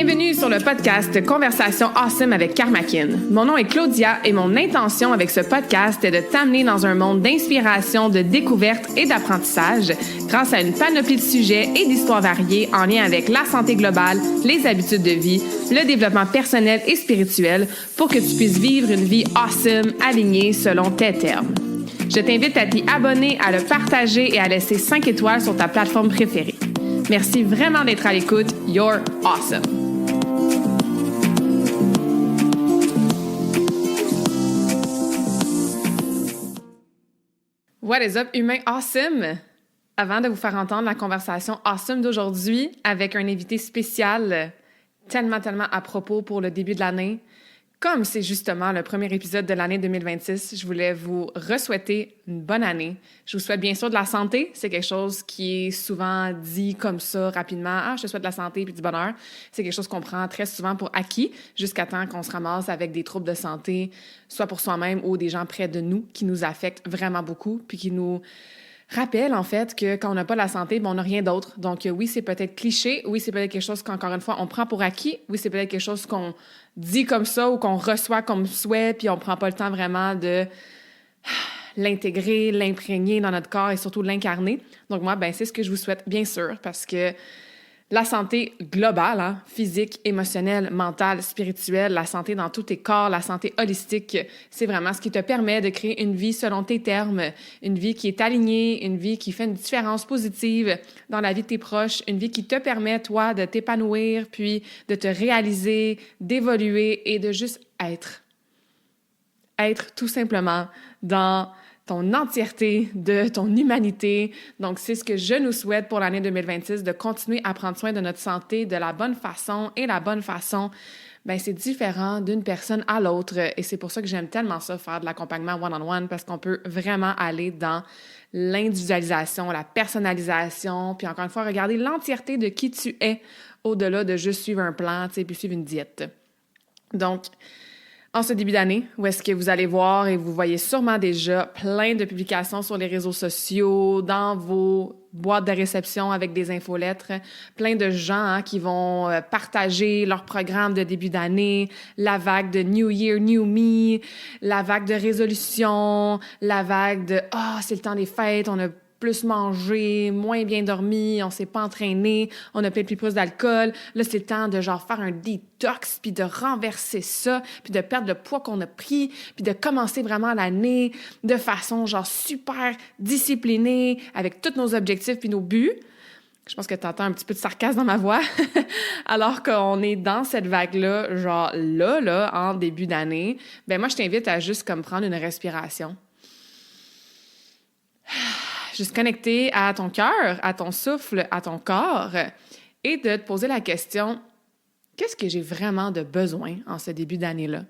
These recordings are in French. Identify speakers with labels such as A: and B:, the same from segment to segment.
A: Bienvenue sur le podcast Conversation Awesome avec Karmakin. Mon nom est Claudia et mon intention avec ce podcast est de t'amener dans un monde d'inspiration, de découverte et d'apprentissage grâce à une panoplie de sujets et d'histoires variées en lien avec la santé globale, les habitudes de vie, le développement personnel et spirituel pour que tu puisses vivre une vie awesome alignée selon tes termes. Je t'invite à t'y abonner, à le partager et à laisser 5 étoiles sur ta plateforme préférée. Merci vraiment d'être à l'écoute. You're awesome! What is up, humain awesome? Avant de vous faire entendre la conversation awesome d'aujourd'hui avec un invité spécial tellement à propos pour le début de l'année, comme c'est justement le premier épisode de l'année 2026, je voulais vous re-souhaiter une bonne année. Je vous souhaite bien sûr de la santé. C'est quelque chose qui est souvent dit comme ça, rapidement. « Ah, je te souhaite de la santé puis du bonheur. » C'est quelque chose qu'on prend très souvent pour acquis jusqu'à temps qu'on se ramasse avec des troubles de santé, soit pour soi-même ou des gens près de nous qui nous affectent vraiment beaucoup puis qui nous rappelle, en fait, que quand on n'a pas la santé, on n'a rien d'autre. Donc, oui, c'est peut-être cliché. Oui, c'est peut-être quelque chose qu'encore une fois, on prend pour acquis. Oui, c'est peut-être quelque chose qu'on dit comme ça ou qu'on reçoit comme souhait, puis on prend pas le temps vraiment de l'intégrer, l'imprégner dans notre corps et surtout l'incarner. Donc, moi, c'est ce que je vous souhaite, bien sûr, parce que la santé globale, physique, émotionnelle, mentale, spirituelle, la santé dans tous tes corps, la santé holistique, c'est vraiment ce qui te permet de créer une vie selon tes termes, une vie qui est alignée, une vie qui fait une différence positive dans la vie de tes proches, une vie qui te permet, toi, de t'épanouir, puis de te réaliser, d'évoluer et de juste être. Être tout simplement dans ton entièreté, de ton humanité. Donc, c'est ce que je nous souhaite pour l'année 2026, de continuer à prendre soin de notre santé de la bonne façon. Et la bonne façon, c'est différent d'une personne à l'autre. Et c'est pour ça que j'aime tellement ça, faire de l'accompagnement one-on-one, parce qu'on peut vraiment aller dans l'individualisation, la personnalisation, puis encore une fois, regarder l'entièreté de qui tu es au-delà de juste suivre un plan, puis suivre une diète. Donc, en ce début d'année, où est-ce que vous allez voir et vous voyez sûrement déjà plein de publications sur les réseaux sociaux, dans vos boîtes de réception avec des infolettres, plein de gens qui vont partager leur programme de début d'année, la vague de New Year, New Me, la vague de résolution, la vague de « Ah, c'est le temps des fêtes, on a plus mangé, moins bien dormi, on s'est pas entraîné, on a peut-être plus d'alcool. Là, c'est le temps de faire un détox, puis de renverser ça, puis de perdre le poids qu'on a pris, puis de commencer vraiment l'année de façon super disciplinée, avec tous nos objectifs puis nos buts. » Je pense que tu entends un petit peu de sarcasme dans ma voix. Alors qu'on est dans cette vague-là, là, en début d'année, moi, je t'invite à juste comme prendre une respiration. Juste connecter à ton cœur, à ton souffle, à ton corps et de te poser la question, qu'est-ce que j'ai vraiment de besoin en ce début d'année-là?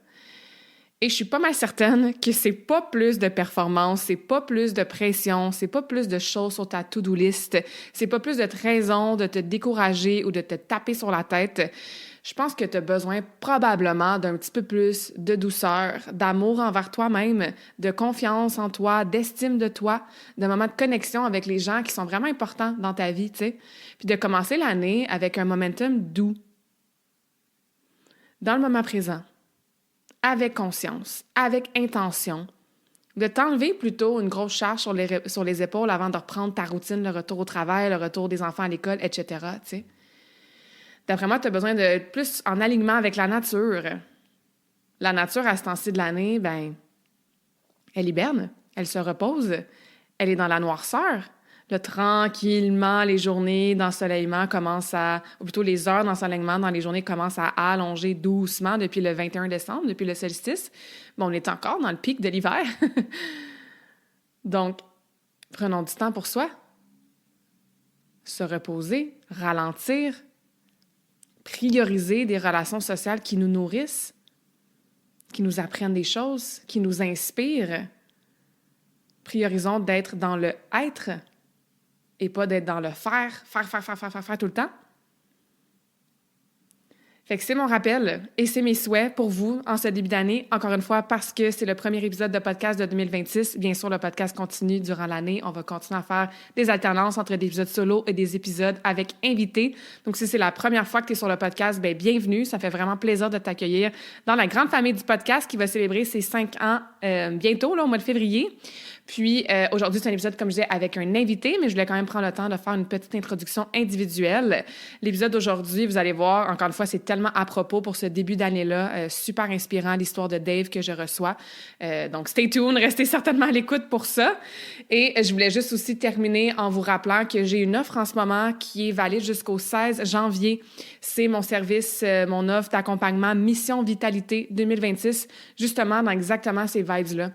A: Et je suis pas mal certaine que c'est pas plus de performance, c'est pas plus de pression, c'est pas plus de choses sur ta to-do list, c'est pas plus de raisons de te décourager ou de te taper sur la tête. Je pense que tu as besoin probablement d'un petit peu plus de douceur, d'amour envers toi-même, de confiance en toi, d'estime de toi, de moments de connexion avec les gens qui sont vraiment importants dans ta vie, tu sais. Puis de commencer l'année avec un momentum doux, dans le moment présent, avec conscience, avec intention, de t'enlever plutôt une grosse charge sur les épaules avant de reprendre ta routine, le retour au travail, le retour des enfants à l'école, etc., tu sais. D'après moi, tu as besoin d'être plus en alignement avec la nature. La nature, à ce temps-ci de l'année, elle hiberne, elle se repose, elle est dans la noirceur. Là, tranquillement, les journées d'ensoleillement ou plutôt les heures d'ensoleillement dans les journées commencent à allonger doucement depuis le 21 décembre, depuis le solstice. On est encore dans le pic de l'hiver. Donc, prenons du temps pour soi. Se reposer, ralentir, prioriser des relations sociales qui nous nourrissent, qui nous apprennent des choses, qui nous inspirent. Priorisons d'être dans le être et pas d'être dans le faire tout le temps. Fait que c'est mon rappel et c'est mes souhaits pour vous en ce début d'année. Encore une fois, parce que c'est le premier épisode de podcast de 2026. Bien sûr, le podcast continue durant l'année. On va continuer à faire des alternances entre des épisodes solo et des épisodes avec invités. Donc, si c'est la première fois que tu es sur le podcast, bien, bienvenue. Ça fait vraiment plaisir de t'accueillir dans la grande famille du podcast qui va célébrer ses 5 ans bientôt, là, au mois de février. Puis, aujourd'hui, c'est un épisode, comme je disais, avec un invité, mais je voulais quand même prendre le temps de faire une petite introduction individuelle. L'épisode d'aujourd'hui, vous allez voir, encore une fois, c'est tellement à propos pour ce début d'année-là. Super inspirant, l'histoire de Dave que je reçois. Donc, stay tuned, restez certainement à l'écoute pour ça. Et je voulais juste aussi terminer en vous rappelant que j'ai une offre en ce moment qui est valide jusqu'au 16 janvier. C'est mon service, mon offre d'accompagnement Mission Vitalité 2026, justement dans exactement ces vibes-là,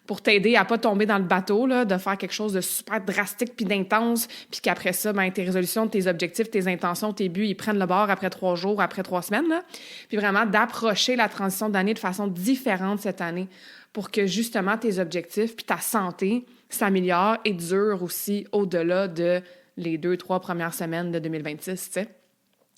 A: pour t'aider à pas tomber dans le bateau, là, de faire quelque chose de super drastique puis d'intense, puis qu'après ça, ben, tes résolutions, tes objectifs, tes intentions, tes buts, ils prennent le bord après 3 jours, après 3 semaines. Là. Puis vraiment d'approcher la transition d'année de façon différente cette année pour que justement tes objectifs puis ta santé s'améliorent et durent aussi au-delà de les 2-3 premières semaines de 2026, tu sais.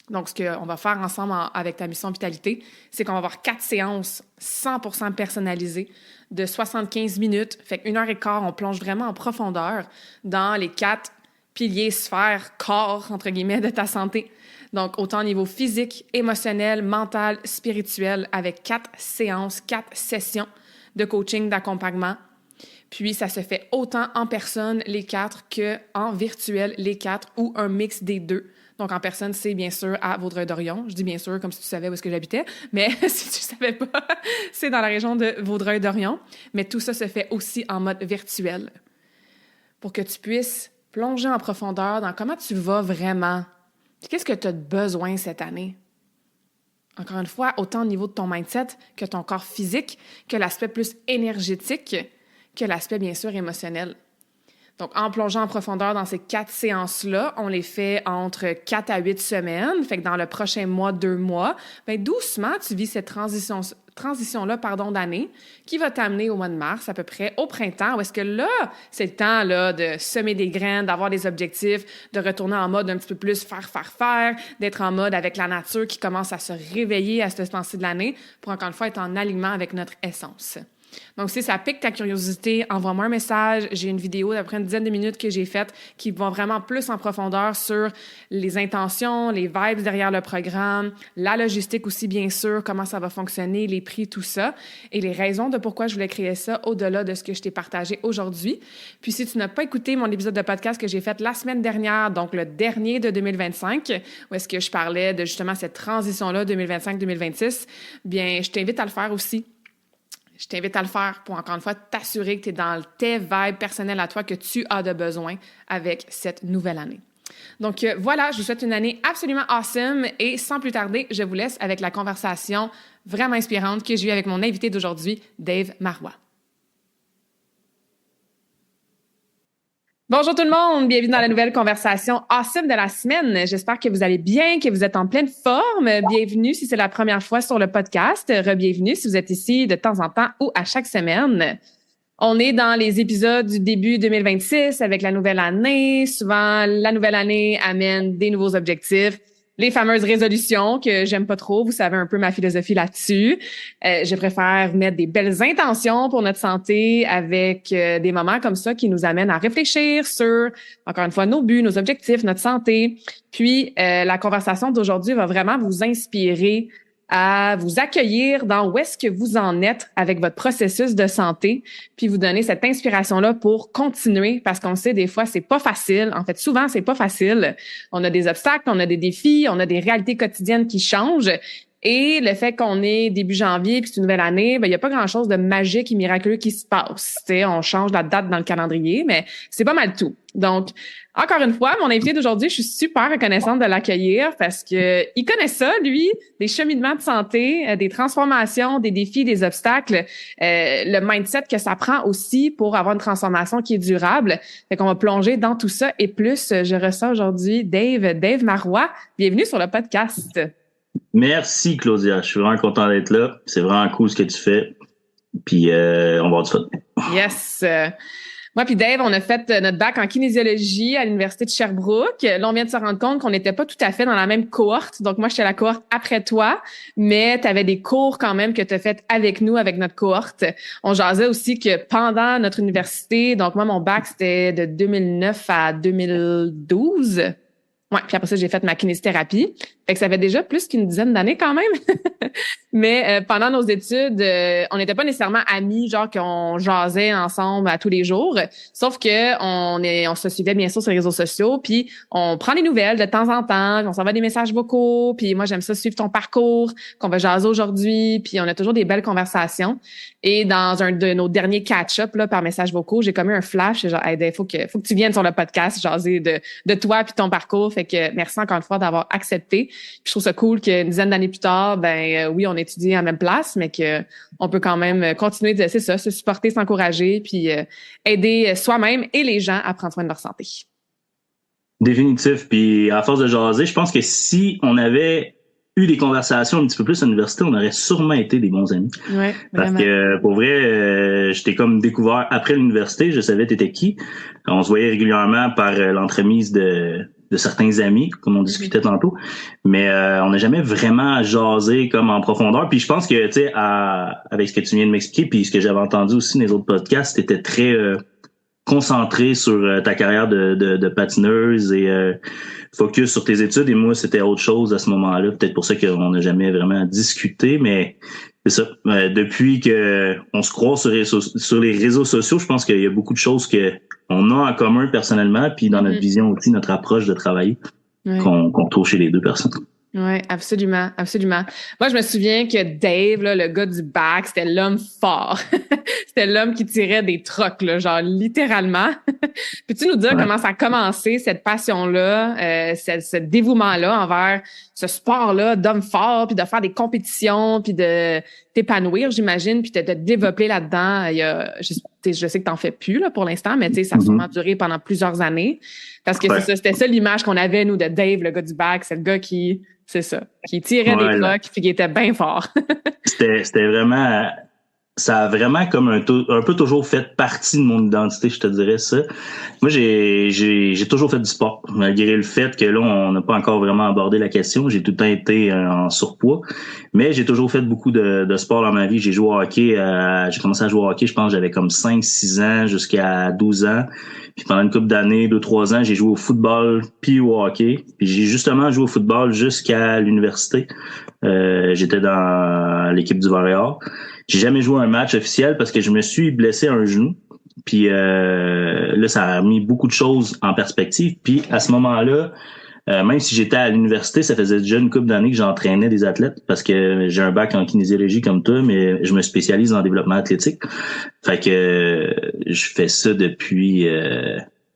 A: Donc, ce qu'on va faire ensemble avec ta mission Vitalité, c'est qu'on va avoir 4 séances 100% personnalisées de 75 minutes. Fait qu'1 heure et quart, on plonge vraiment en profondeur dans les 4 piliers, sphères, corps, entre guillemets, de ta santé. Donc, autant au niveau physique, émotionnel, mental, spirituel, avec 4 séances, 4 sessions de coaching, d'accompagnement. Puis, ça se fait autant en personne, les 4, qu'en virtuel, les 4, ou un mix des deux. Donc, en personne, c'est bien sûr à Vaudreuil-Dorion. Je dis bien sûr comme si tu savais où est-ce que j'habitais, mais si tu savais pas, c'est dans la région de Vaudreuil-Dorion. Mais tout ça se fait aussi en mode virtuel pour que tu puisses plonger en profondeur dans comment tu vas vraiment. Puis qu'est-ce que tu as besoin cette année? Encore une fois, autant au niveau de ton mindset que ton corps physique, que l'aspect plus énergétique, que l'aspect, bien sûr, émotionnel. Donc, en plongeant en profondeur dans ces 4 séances-là, on les fait entre 4 à 8 semaines. Fait que dans le prochain mois, 2 mois, bien, doucement, tu vis cette transition-là, d'année qui va t'amener au mois de mars, à peu près, au printemps, où est-ce que là, c'est le temps là, de semer des graines, d'avoir des objectifs, de retourner en mode un petit peu plus faire, d'être en mode avec la nature qui commence à se réveiller à ce temps-ci de l'année pour, encore une fois, être en alignement avec notre essence. Donc, si ça pique ta curiosité, envoie-moi un message. J'ai une vidéo d'après une dizaine de minutes que j'ai faite qui va vraiment plus en profondeur sur les intentions, les vibes derrière le programme, la logistique aussi, bien sûr, comment ça va fonctionner, les prix, tout ça, et les raisons de pourquoi je voulais créer ça au-delà de ce que je t'ai partagé aujourd'hui. Puis, si tu n'as pas écouté mon épisode de podcast que j'ai fait la semaine dernière, donc le dernier de 2025, où est-ce que je parlais de justement cette transition-là 2025-2026, bien, je t'invite à le faire aussi. Je t'invite à le faire pour, encore une fois, t'assurer que tu es dans tes vibes personnelles à toi que tu as de besoin avec cette nouvelle année. Donc voilà, je vous souhaite une année absolument awesome et sans plus tarder, je vous laisse avec la conversation vraiment inspirante que j'ai eue avec mon invité d'aujourd'hui, Dave Marois. Bonjour tout le monde, bienvenue dans la nouvelle conversation awesome de la semaine. J'espère que vous allez bien, que vous êtes en pleine forme. Bienvenue si c'est la première fois sur le podcast. Re-bienvenue si vous êtes ici de temps en temps ou à chaque semaine. On est dans les épisodes du début 2026 avec la nouvelle année. Souvent, la nouvelle année amène des nouveaux objectifs. Les fameuses résolutions que j'aime pas trop, vous savez un peu ma philosophie là-dessus. Je préfère mettre des belles intentions pour notre santé avec des moments comme ça qui nous amènent à réfléchir sur, encore une fois, nos buts, nos objectifs, notre santé. Puis, la conversation d'aujourd'hui va vraiment vous inspirer à vous accueillir dans où est-ce que vous en êtes avec votre processus de santé, puis vous donner cette inspiration-là pour continuer, parce qu'on sait des fois, c'est pas facile. En fait, souvent, c'est pas facile. On a des obstacles, on a des défis, on a des réalités quotidiennes qui changent. Et le fait qu'on est début janvier puis c'est une nouvelle année, ben il y a pas grand-chose de magique et miraculeux qui se passe. Tu sais, on change la date dans le calendrier, mais c'est pas mal tout. Donc, encore une fois, mon invité d'aujourd'hui, je suis super reconnaissante de l'accueillir parce que il connaît ça, lui, des cheminements de santé, des transformations, des défis, des obstacles, le mindset que ça prend aussi pour avoir une transformation qui est durable. Fait qu'on va plonger dans tout ça et plus. Je reçois aujourd'hui Dave Marois. Bienvenue sur le podcast.
B: Merci, Claudia. Je suis vraiment content d'être là. C'est vraiment cool ce que tu fais. Puis, on va avoir du fun.
A: Yes. Moi puis Dave, on a fait notre bac en kinésiologie à l'Université de Sherbrooke. Là, on vient de se rendre compte qu'on n'était pas tout à fait dans la même cohorte. Donc, moi, j'étais à la cohorte après toi, mais tu avais des cours quand même que tu as fait avec nous, avec notre cohorte. On jasait aussi que pendant notre université, donc moi, mon bac, c'était de 2009 à 2012. Ouais, puis après ça, j'ai fait ma kinésithérapie. Fait que ça fait déjà plus qu'une dizaine d'années quand même. Mais pendant nos études, on n'était pas nécessairement amis, genre qu'on jasait ensemble à tous les jours. Sauf que on se suivait bien sûr sur les réseaux sociaux, puis on prend des nouvelles de temps en temps, on s'envoie des messages vocaux, puis moi j'aime ça suivre ton parcours, qu'on va jaser aujourd'hui, puis on a toujours des belles conversations. Et dans un de nos derniers catch-up là par messages vocaux, j'ai comme eu un flash, genre hey, faut que tu viennes sur le podcast jaser de toi puis ton parcours. Fait que merci encore une fois d'avoir accepté. Puis je trouve ça cool qu'une dizaine d'années plus tard, oui, on étudie à la même place, mais que on peut quand même continuer c'est ça, se supporter, s'encourager, puis aider soi-même et les gens à prendre soin de leur santé.
B: Définitif. Puis à force de jaser, je pense que si on avait eu des conversations un petit peu plus à l'université, on aurait sûrement été des bons amis.
A: Ouais,
B: parce que pour vrai, j'étais comme découvert après l'université, je savais t'étais qui. On se voyait régulièrement par l'entremise de certains amis, comme on discutait tantôt, mais on n'a jamais vraiment jasé comme en profondeur. Puis je pense que, tu sais, avec ce que tu viens de m'expliquer, puis ce que j'avais entendu aussi dans les autres podcasts, t'étais très concentré sur ta carrière de patineuse et focus sur tes études. Et moi, c'était autre chose à ce moment-là. Peut-être pour ça qu'on n'a jamais vraiment discuté, mais c'est ça. Depuis que on se croise sur les réseaux sociaux, je pense qu'il y a beaucoup de choses que on a en commun personnellement, puis dans notre vision aussi, notre approche de travailler, qu'on trouve chez les deux personnes.
A: Oui, absolument, absolument. Moi, je me souviens que Dave, là, le gars du bac, c'était l'homme fort. C'était l'homme qui tirait des trocs, là, genre littéralement. Peux-tu nous dire comment ça a commencé, cette passion-là, ce dévouement-là envers ce sport-là d'homme fort, puis de faire des compétitions, puis de t'épanouir, j'imagine, puis de te développer là-dedans. Je sais que t'en fais plus là pour l'instant, mais tu sais, ça a sûrement duré pendant plusieurs années. Parce que c'était ça l'image qu'on avait, nous, de Dave, le gars du bac. C'est le gars qui tirait des trocs, puis qui était bien fort.
B: C'était vraiment... Ça a vraiment comme un peu toujours fait partie de mon identité, je te dirais ça. Moi, j'ai toujours fait du sport, malgré le fait que là, on n'a pas encore vraiment abordé la question. J'ai tout le temps été en surpoids, mais j'ai toujours fait beaucoup de sport dans ma vie. J'ai joué au hockey, j'ai commencé à jouer au hockey, je pense que j'avais comme 5-6 ans jusqu'à 12 ans. Puis pendant une couple d'années, 2-3 ans, j'ai joué au football puis au hockey. Puis j'ai justement joué au football jusqu'à l'université. J'étais dans l'équipe du Varéor. J'ai jamais joué un match officiel parce que je me suis blessé un genou. Puis là, ça a mis beaucoup de choses en perspective. Puis à ce moment-là, même si j'étais à l'université, ça faisait déjà une couple d'années que j'entraînais des athlètes parce que j'ai un bac en kinésiologie comme toi, mais je me spécialise en développement athlétique. Fait que je fais ça depuis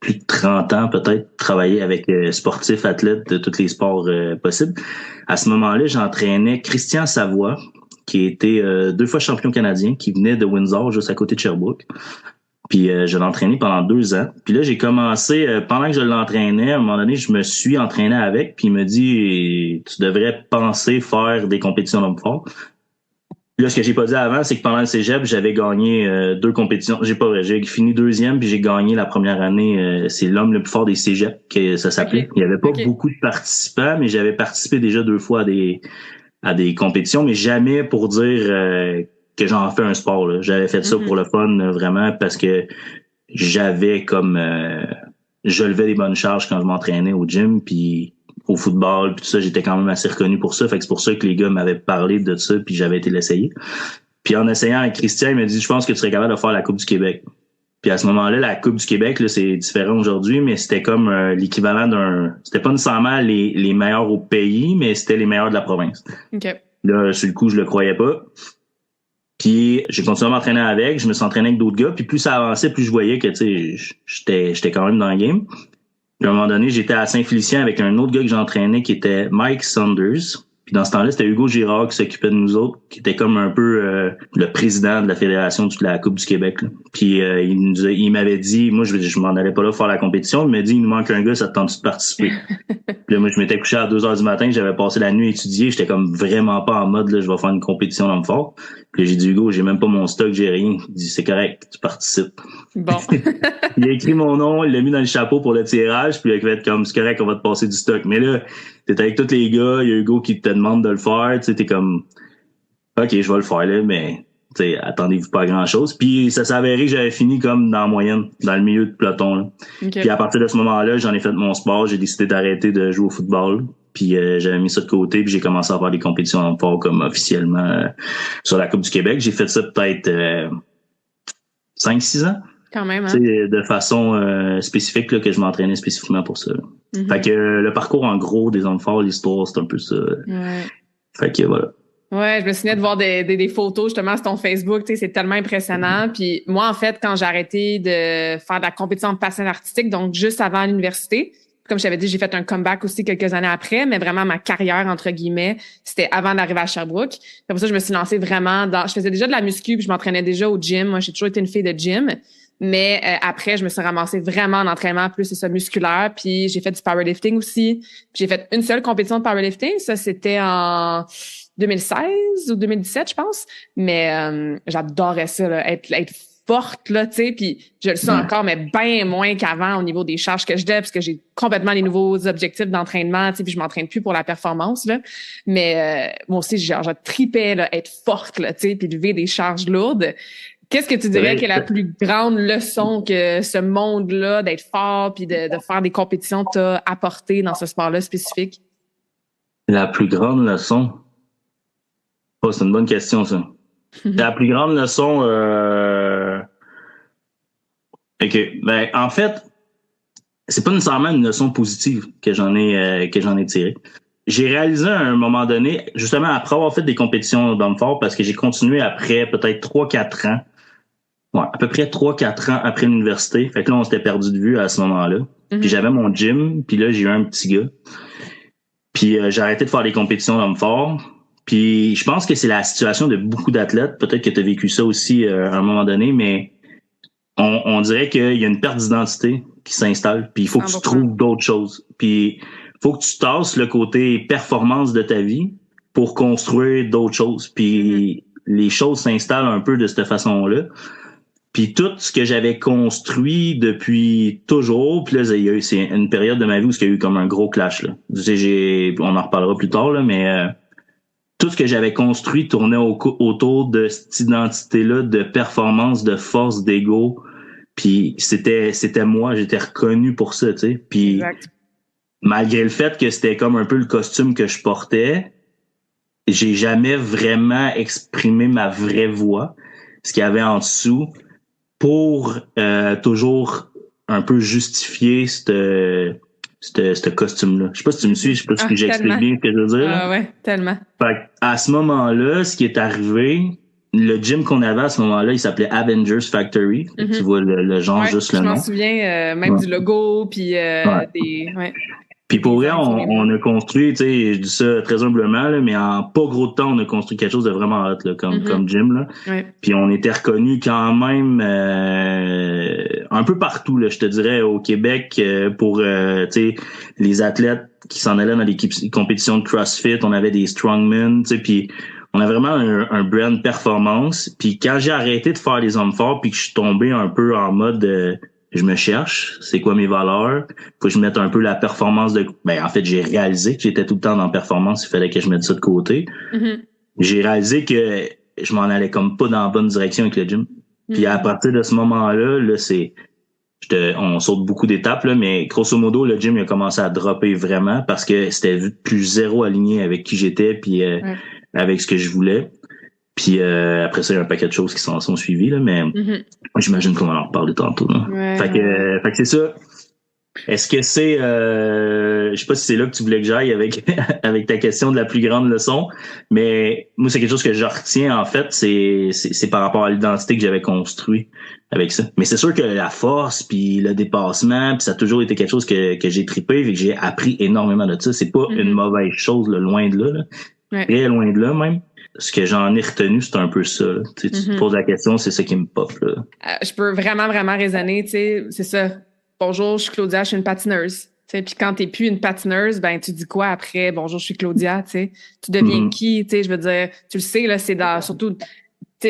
B: plus de 30 ans peut-être, travailler avec sportifs, athlètes de tous les sports possibles. À ce moment-là, j'entraînais Christian Savoie, qui était 2 fois champion canadien, qui venait de Windsor, juste à côté de Sherbrooke. Puis je l'ai entraîné pendant 2 ans. Puis là, j'ai commencé, pendant que je l'entraînais, à un moment donné, je me suis entraîné avec, puis il me dit « Tu devrais penser faire des compétitions d'hommes forts. » Là, ce que j'ai pas dit avant, c'est que pendant le cégep, j'avais gagné 2 compétitions. J'ai fini 2e, puis j'ai gagné la première année. C'est l'homme le plus fort des cégeps, que ça s'appelait. Il y avait pas beaucoup de participants, mais j'avais participé déjà 2 fois à des compétitions, mais jamais pour dire que j'en fais un sport. Là. J'avais fait ça pour le fun, vraiment, parce que j'avais comme... je levais des bonnes charges quand je m'entraînais au gym, puis au football, puis tout ça, j'étais quand même assez reconnu pour ça. Fait que c'est pour ça que les gars m'avaient parlé de ça, puis j'avais été l'essayer. Puis en essayant avec Christian, il m'a dit « Je pense que tu serais capable de faire la Coupe du Québec. » Puis à ce moment-là, la Coupe du Québec, là, c'est différent aujourd'hui, mais c'était comme l'équivalent d'un... C'était pas nécessairement les meilleurs au pays, mais c'était les meilleurs de la province.
A: Okay.
B: Là, sur le coup, je le croyais pas. Puis j'ai continué à m'entraîner avec, je me suis entraîné avec d'autres gars, puis plus ça avançait, plus je voyais que tu sais, j'étais quand même dans le game. Puis à un moment donné, j'étais à Saint-Félicien avec un autre gars que j'entraînais qui était Mike Saunders. Puis dans ce temps-là, c'était Hugo Girard qui s'occupait de nous autres, qui était comme un peu le président de la fédération de la Coupe du Québec. Là. Puis il m'avait dit, moi je m'en allais pas là faire la compétition, il m'a dit il nous manque un gars, ça te tente de participer. Puis là, moi je m'étais couché à 2h du matin, j'avais passé la nuit à étudier, j'étais comme vraiment pas en mode là, je vais faire une compétition dans le fort. Puis là, j'ai dit Hugo, j'ai même pas mon stock, j'ai rien. Il dit c'est correct, tu participes.
A: Bon.
B: Il a écrit mon nom, il l'a mis dans le chapeau pour le tirage, puis il a fait comme c'est correct, on va te passer du stock. Mais là, t'es avec tous les gars, il y a Hugo qui te demande de le faire, tu sais, t'es comme OK, je vais le faire là, mais tu sais, attendez-vous pas à grand chose. Puis ça s'est avéré que j'avais fini comme dans la moyenne, dans le milieu de peloton. Là.
A: Okay.
B: Puis à partir de ce moment-là, j'en ai fait mon sport, j'ai décidé d'arrêter de jouer au football. Puis j'avais mis ça de côté, puis j'ai commencé à faire des compétitions en sport comme officiellement sur la Coupe du Québec. J'ai fait ça peut-être 5-6 ans.
A: Quand même, hein?
B: De façon spécifique, là, que je m'entraînais spécifiquement pour ça. Mm-hmm. Fait que le parcours, en gros, des hommes forts, l'histoire, c'est un peu ça.
A: Ouais.
B: Fait que voilà.
A: Ouais, je me souviens de voir des photos justement sur ton Facebook, tu sais, c'est tellement impressionnant. Puis moi, en fait, quand j'ai arrêté de faire de la compétition de patin artistique, donc juste avant l'université, comme je t'avais dit, j'ai fait un comeback aussi quelques années après, mais vraiment ma carrière, entre guillemets, c'était avant d'arriver à Sherbrooke. C'est pour ça que je me suis lancée vraiment je faisais déjà de la muscu, puis je m'entraînais déjà au gym. Moi, j'ai toujours été une fille de gym. Mais après, je me suis ramassée vraiment en entraînement plus, c'est ça, musculaire. Puis j'ai fait du powerlifting aussi. Puis j'ai fait une seule compétition de powerlifting. Ça, c'était en 2016 ou 2017, je pense. Mais j'adorais ça, là, être forte, là, tu sais. Puis je le sens encore, mais bien moins qu'avant au niveau des charges que je donne, parce que j'ai complètement les nouveaux objectifs d'entraînement, tu sais, puis je m'entraîne plus pour la performance, là. Mais moi aussi, je tripais, là, être forte, là, tu sais, puis lever des charges lourdes. Qu'est-ce que tu dirais que est la plus grande leçon que ce monde-là, d'être fort puis de faire des compétitions, t'a apporté dans ce sport-là spécifique?
B: La plus grande leçon? Oh, c'est une bonne question, ça. La plus grande leçon... OK. Ben, en fait, c'est pas nécessairement une leçon positive que j'en ai tirée. J'ai réalisé à un moment donné, justement après avoir fait des compétitions d'hommes forts, parce que j'ai continué après peut-être 3-4 ans. Ouais, à peu près 3-4 ans après l'université. Fait que là, on s'était perdu de vue à ce moment-là. Mm-hmm. Puis j'avais mon gym, puis là, j'ai eu un petit gars. Puis j'ai arrêté de faire des compétitions d'hommes forts. Puis je pense que c'est la situation de beaucoup d'athlètes. Peut-être que tu as vécu ça aussi à un moment donné, mais on dirait qu'il y a une perte d'identité qui s'installe. Puis il faut que tu trouves d'autres choses. Puis il faut que tu tasses le côté performance de ta vie pour construire d'autres choses. Puis les choses s'installent un peu de cette façon-là. Puis tout ce que j'avais construit depuis toujours, puis là, c'est une période de ma vie où il y a eu comme un gros clash, là. On en reparlera plus tard, là, mais tout ce que j'avais construit tournait autour de cette identité-là de performance, de force, d'ego. Puis c'était moi, j'étais reconnu pour ça, tu sais. Puis malgré le fait que c'était comme un peu le costume que je portais, j'ai jamais vraiment exprimé ma vraie voix, ce qu'il y avait en dessous, pour toujours un peu justifier ce costume-là. Je sais pas si tu me suis, je sais pas si j'explique bien ce que je veux dire.
A: Ah ouais, tellement.
B: Fait à ce moment-là, ce qui est arrivé, le gym qu'on avait à ce moment-là, il s'appelait Avengers Factory. Tu vois le genre, juste le nom.
A: Je m'en souviens, même du logo, puis des... Ouais.
B: Puis pour vrai, on a construit, tu sais, je dis ça très humblement, là, mais en pas gros de temps, on a construit quelque chose de vraiment hot, là, comme gym, là. Ouais. Puis on était reconnus quand même un peu partout, là, je te dirais, au Québec, pour tu sais, les athlètes qui s'en allaient dans les compétitions de CrossFit, on avait des strongmen, tu sais, puis on a vraiment un brand performance. Puis quand j'ai arrêté de faire les hommes forts, puis que je suis tombé un peu en mode je me cherche, c'est quoi mes valeurs, faut que je mette un peu la performance en fait, j'ai réalisé que j'étais tout le temps dans la performance, il fallait que je mette ça de côté. J'ai réalisé que je m'en allais comme pas dans la bonne direction avec le gym. Puis à partir de ce moment-là, on saute beaucoup d'étapes, là, mais grosso modo, le gym a commencé à dropper vraiment parce que c'était plus zéro aligné avec qui j'étais puis avec ce que je voulais. Puis après ça, il y a un paquet de choses qui s'en sont suivies, là, mais j'imagine qu'on va en reparler tantôt. Là. Ouais. Fait que c'est ça. Est-ce que c'est je sais pas si c'est là que tu voulais que j'aille avec avec ta question de la plus grande leçon, mais moi c'est quelque chose que je retiens en fait, c'est par rapport à l'identité que j'avais construit avec ça. Mais c'est sûr que la force puis le dépassement, puis ça a toujours été quelque chose que j'ai trippé et que j'ai appris énormément de ça. C'est pas une mauvaise chose, là, loin de là.
A: Ouais.
B: Très loin de là, même. Ce que j'en ai retenu, c'est un peu ça. Là. Tu te poses la question, c'est ça qui me pop. Là.
A: Je peux vraiment, vraiment raisonner, tu sais, c'est ça. Bonjour, je suis Claudia, je suis une patineuse. Puis quand t'es plus une patineuse, ben tu dis quoi après? Bonjour, je suis Claudia, tu sais. Tu deviens qui? Tu sais, je veux dire, tu le sais, là, c'est surtout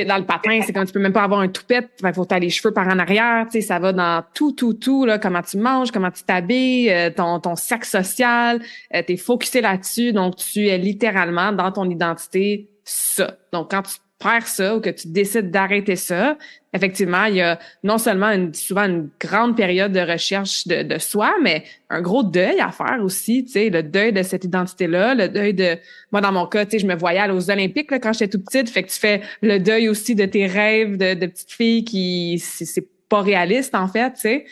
A: dans le patin, c'est comme tu peux même pas avoir un toupette, il faut que tu aies les cheveux par en arrière, tu sais, ça va dans tout, là, comment tu manges, comment tu t'habilles, ton sac social, t'es focusé là-dessus, donc tu es littéralement dans ton identité ça. Donc, quand tu perds ça ou que tu décides d'arrêter ça, effectivement, il y a non seulement souvent une grande période de recherche de soi, mais un gros deuil à faire aussi, tu sais, le deuil de cette identité-là, le deuil de... Moi, dans mon cas, tu sais, je me voyais aller aux Olympiques là, quand j'étais toute petite, fait que tu fais le deuil aussi de tes rêves de petite fille qui... C'est pas réaliste, en fait, tu sais.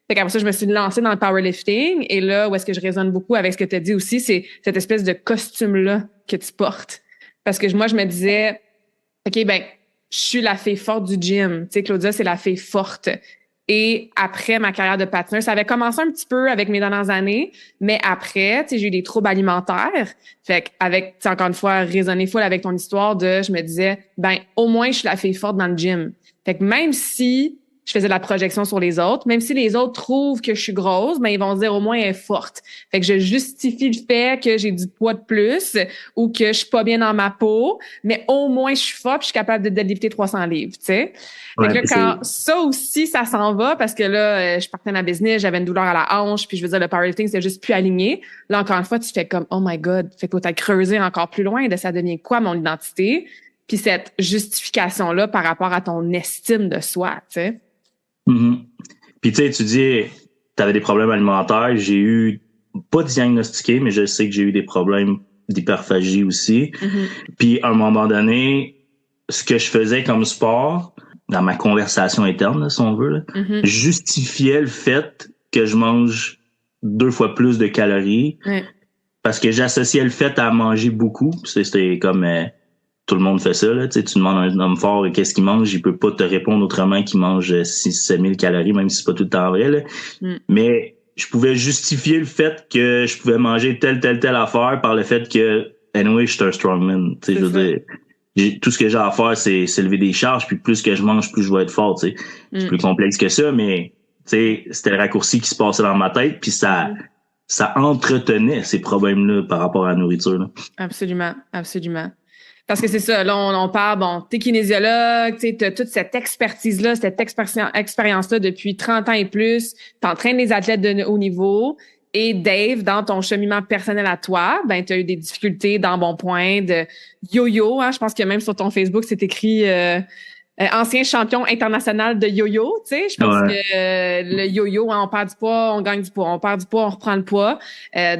A: Fait qu'après ça, je me suis lancée dans le powerlifting. Et là, où est-ce que je résonne beaucoup avec ce que tu as dit aussi, c'est cette espèce de costume-là que tu portes. Parce que moi, je me disais, OK, ben, je suis la fille forte du gym. Tu sais, Claudia, c'est la fille forte. Et après ma carrière de patineuse, ça avait commencé un petit peu avec mes dernières années, mais après, tu sais, j'ai eu des troubles alimentaires. Fait qu'avec, tu sais, encore une fois, raisonner full avec ton histoire je me disais, ben, au moins, je suis la fille forte dans le gym. Fait que même si je faisais de la projection sur les autres, même si les autres trouvent que je suis grosse, ben, ils vont se dire au moins elle est forte. Fait que je justifie le fait que j'ai du poids de plus ou que je suis pas bien dans ma peau, mais au moins je suis forte, puis je suis capable de deadlifter 300 livres, tu sais. Fait que là, quand ça aussi, ça s'en va, parce que là, je partais de ma business, j'avais une douleur à la hanche, puis je veux dire, le powerlifting, c'est juste plus aligné. Là, encore une fois, tu fais comme, oh my God. Fait que faut creuser encore plus loin de ça devient quoi mon identité? Puis cette justification-là par rapport à ton estime de soi, tu sais.
B: Puis tu sais, tu dis, t'avais des problèmes alimentaires. J'ai eu, pas diagnostiqué, mais je sais que j'ai eu des problèmes d'hyperphagie aussi. Puis à un moment donné, ce que je faisais comme sport, dans ma conversation interne, là, si on veut, là, justifiait le fait que je mange 2 fois plus de calories. Parce que j'associais le fait à manger beaucoup. C'était comme... tout le monde fait ça, là. Tu demandes à un homme fort qu'est-ce qu'il mange, il peut pas te répondre autrement qu'il mange 6-7 000 calories, même si c'est pas tout le temps vrai, là. Mais je pouvais justifier le fait que je pouvais manger telle affaire par le fait que, anyway, je suis un strongman. Tu sais, je veux dire, tout ce que j'ai à faire, c'est lever des charges, puis plus que je mange, plus je vais être fort, tu sais. C'est plus complexe que ça, mais, tu sais, c'était le raccourci qui se passait dans ma tête, puis ça entretenait ces problèmes-là par rapport à la nourriture, là.
A: Absolument. Parce que c'est ça, là, on parle, bon, t'es kinésiologue, tu sais, t'as toute cette expertise-là, cette expérience-là depuis 30 ans et plus, t'entraînes les athlètes de haut niveau, et Dave, dans ton cheminement personnel à toi, ben, t'as eu des difficultés dans Bon Point, de yo-yo, hein, je pense que même sur ton Facebook, c'est écrit ancien champion international de yo-yo, tu sais, je pense que le yo-yo, hein, on perd du poids, on gagne du poids, on perd du poids, on reprend le poids.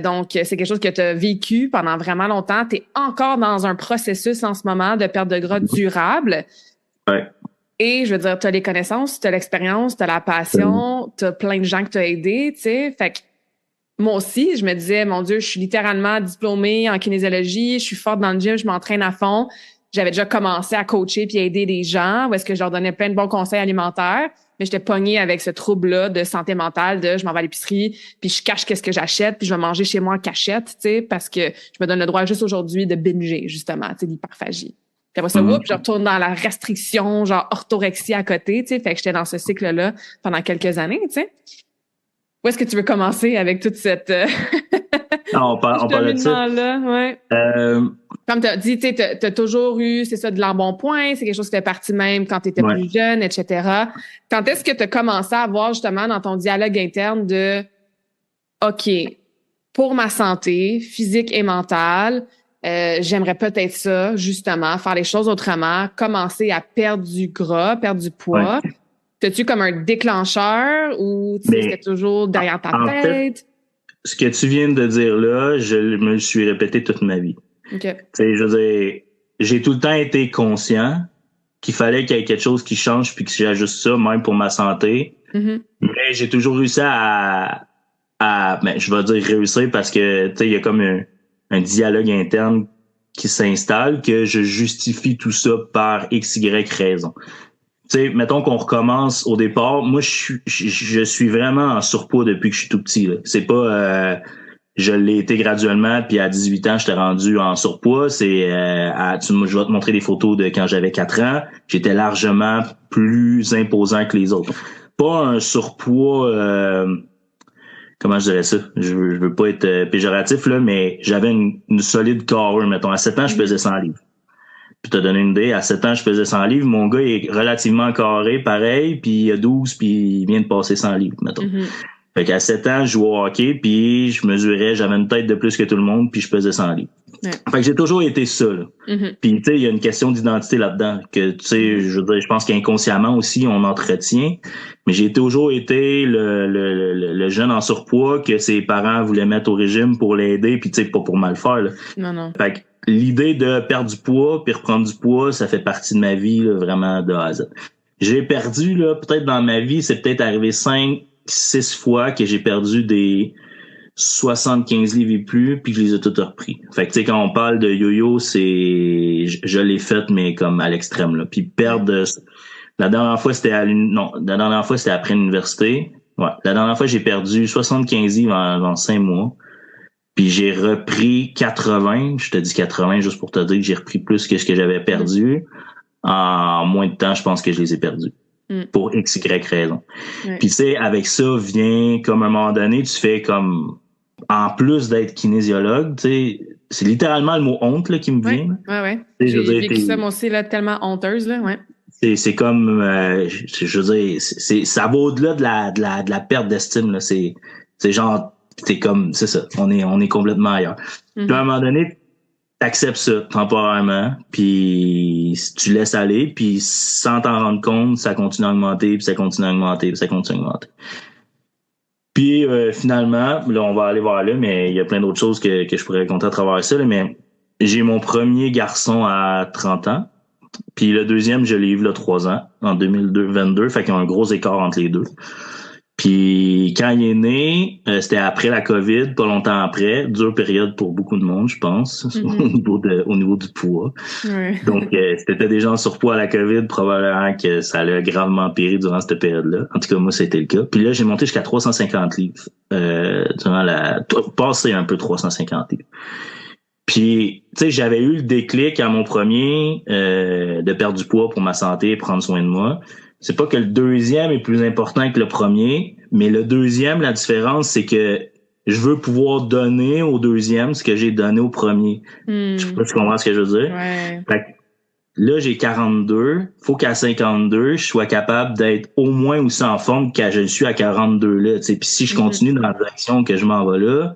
A: Donc, c'est quelque chose que tu as vécu pendant vraiment longtemps. Tu es encore dans un processus en ce moment de perte de gras durable. Et je veux dire, tu as les connaissances, tu as l'expérience, tu as la passion, tu as plein de gens que tu as aidés, tu sais. Fait que moi aussi, je me disais, mon Dieu, je suis littéralement diplômée en kinésiologie, je suis forte dans le gym, je m'entraîne à fond. J'avais déjà commencé à coacher puis à aider des gens où est-ce que je leur donnais plein de bons conseils alimentaires, mais j'étais pognée avec ce trouble-là de santé mentale, de je m'en vais à l'épicerie, puis je cache qu'est-ce que j'achète, puis je vais manger chez moi en cachette, tu sais, parce que je me donne le droit juste aujourd'hui de binger, justement, tu sais, l'hyperphagie. Puis après ça, je retourne dans la restriction, genre orthorexie à côté, tu sais, fait que j'étais dans ce cycle-là pendant quelques années, tu sais. Où est-ce que tu veux commencer avec toute cette...
B: on parle de ça.
A: Comme tu as dit, tu as toujours eu, c'est ça, de l'embonpoint, c'est quelque chose qui fait partie même quand tu étais plus jeune, etc. Quand est-ce que tu as commencé à voir justement dans ton dialogue interne de OK, pour ma santé physique et mentale, j'aimerais peut-être ça, justement, faire les choses autrement, commencer à perdre du gras, perdre du poids. T'as-tu comme un déclencheur ou c'était toujours derrière ta tête?
B: Fait, ce que tu viens de dire là, je me le suis répété toute ma vie.
A: Okay.
B: Je veux dire, j'ai tout le temps été conscient qu'il fallait qu'il y ait quelque chose qui change puis que j'ajuste ça, même pour ma santé. Mais j'ai toujours réussi je vais dire réussir parce que, tu sais, il y a comme un dialogue interne qui s'installe que je justifie tout ça par X, Y raison. Tu sais, mettons qu'on recommence au départ. Moi, je suis vraiment en surpoids depuis que je suis tout petit, là. C'est pas, je l'ai été graduellement, puis à 18 ans, j'étais rendu en surpoids. Je vais te montrer des photos de quand j'avais 4 ans. J'étais largement plus imposant que les autres. Pas un surpoids, comment je dirais ça? Je veux pas être péjoratif, là, mais j'avais une solide carrure, mettons. À 7 ans, je pesais 100 livres. Puis t'as donné une idée, à 7 ans, je pesais 100 livres. Mon gars, il est relativement carré, pareil, puis il a 12, puis il vient de passer 100 livres, mettons. Fait qu'à 7 ans, je jouais au hockey, puis je mesurais, j'avais une tête de plus que tout le monde, puis je pesais 100 livres. Ouais. Fait que j'ai toujours été ça, là. Puis, tu sais, il y a une question d'identité là-dedans, que, tu sais, je veux dire, je pense qu'inconsciemment aussi, on entretient, mais j'ai toujours été le jeune en surpoids que ses parents voulaient mettre au régime pour l'aider, puis tu sais, pas pour mal faire, là.
A: Non.
B: Fait que l'idée de perdre du poids, puis reprendre du poids, ça fait partie de ma vie, là, vraiment de A à Z. J'ai perdu, là, peut-être dans ma vie, c'est peut-être arrivé 5-6 fois que j'ai perdu des 75 livres et plus, puis je les ai toutes repris. Fait que tu sais, quand on parle de yo-yo, c'est je l'ai fait, mais comme à l'extrême, là. Puis perdre la dernière fois c'était après l'université. Ouais. La dernière fois j'ai perdu 75 livres en 5 mois. Puis j'ai repris 80, je te dis 80 juste pour te dire que j'ai repris plus que ce que j'avais perdu. En moins de temps, je pense que je les ai perdus. Pour X, Y raison. Puis tu sais, avec ça vient, comme à un moment donné, tu fais comme, en plus d'être kinésiologue, tu sais, c'est littéralement le mot honte là, qui me vient.
A: Ouais. J'ai vécu ça, moi aussi, là, tellement honteuse, là, ouais.
B: C'est comme, je veux dire, ça va au-delà de la perte d'estime, là. C'est genre, c'est comme, c'est ça, on est complètement ailleurs. Puis à un moment donné, t'acceptes ça temporairement, puis tu laisses aller, puis sans t'en rendre compte, ça continue à augmenter, puis ça continue à augmenter, puis ça continue à augmenter. Puis finalement, là on va aller voir là, mais il y a plein d'autres choses que je pourrais raconter à travers ça, là, mais j'ai mon premier garçon à 30 ans, puis le deuxième, je l'ai eu là 3 ans, en 2022, fait qu'il y a un gros écart entre les deux. Puis quand il est né, c'était après la COVID, pas longtemps après, dure période pour beaucoup de monde, je pense, au niveau du poids. Ouais. Donc si t'étais déjà en surpoids à la COVID, probablement que ça allait gravement empirer durant cette période-là. En tout cas, moi, c'était le cas. Puis là, j'ai monté jusqu'à 350 livres passé un peu 350 livres. Puis, tu sais, j'avais eu le déclic à mon premier de perdre du poids pour ma santé, prendre soin de moi. C'est pas que le deuxième est plus important que le premier, mais le deuxième, la différence, c'est que je veux pouvoir donner au deuxième ce que j'ai donné au premier. Je sais pas si tu comprends ce que je veux dire.
A: Ouais.
B: Fait que là, j'ai 42. Faut qu'à 52, je sois capable d'être au moins aussi en forme que je suis à 42 là. Tu sais, puis si je continue dans la direction que je m'en vais là,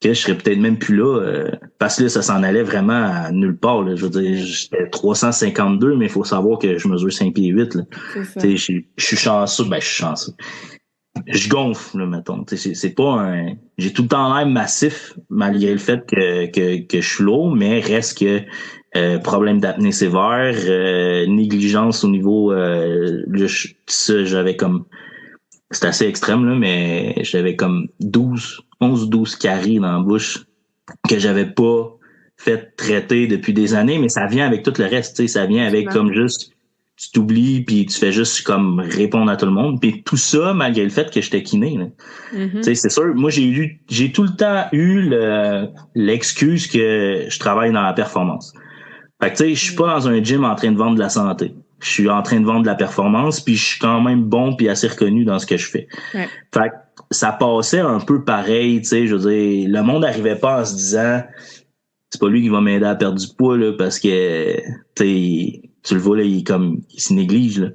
B: que je serais peut-être même plus là, parce que là, ça s'en allait vraiment à nulle part, là. Je veux dire, j'étais 352, mais il faut savoir que je mesure 5 pieds 8, là. Tu sais, je suis chanceux, je suis chanceux. Je gonfle, là, mettons. Tu sais, c'est pas j'ai tout le temps l'air massif, malgré le fait que je suis lourd, mais reste que, problème d'apnée sévère, négligence au niveau, ça, j'avais comme, c'est assez extrême, là, mais j'avais comme 11-12 caries dans la bouche que j'avais pas fait traiter depuis des années, mais ça vient avec tout le reste, tu sais, ça vient avec comme juste, tu t'oublies puis tu fais juste comme répondre à tout le monde, puis tout ça malgré le fait que j'étais kiné, là. Tu sais, c'est sûr, moi j'ai tout le temps eu l'excuse que je travaille dans la performance. Fait que tu sais, je suis pas dans un gym en train de vendre de la santé. Je suis en train de vendre de la performance, puis je suis quand même bon puis assez reconnu dans ce que je fais. Ouais. Fait que ça passait un peu pareil, tu sais, je veux dire, le monde arrivait pas en se disant c'est pas lui qui va m'aider à perdre du poids là parce que tu le vois là, il se néglige là.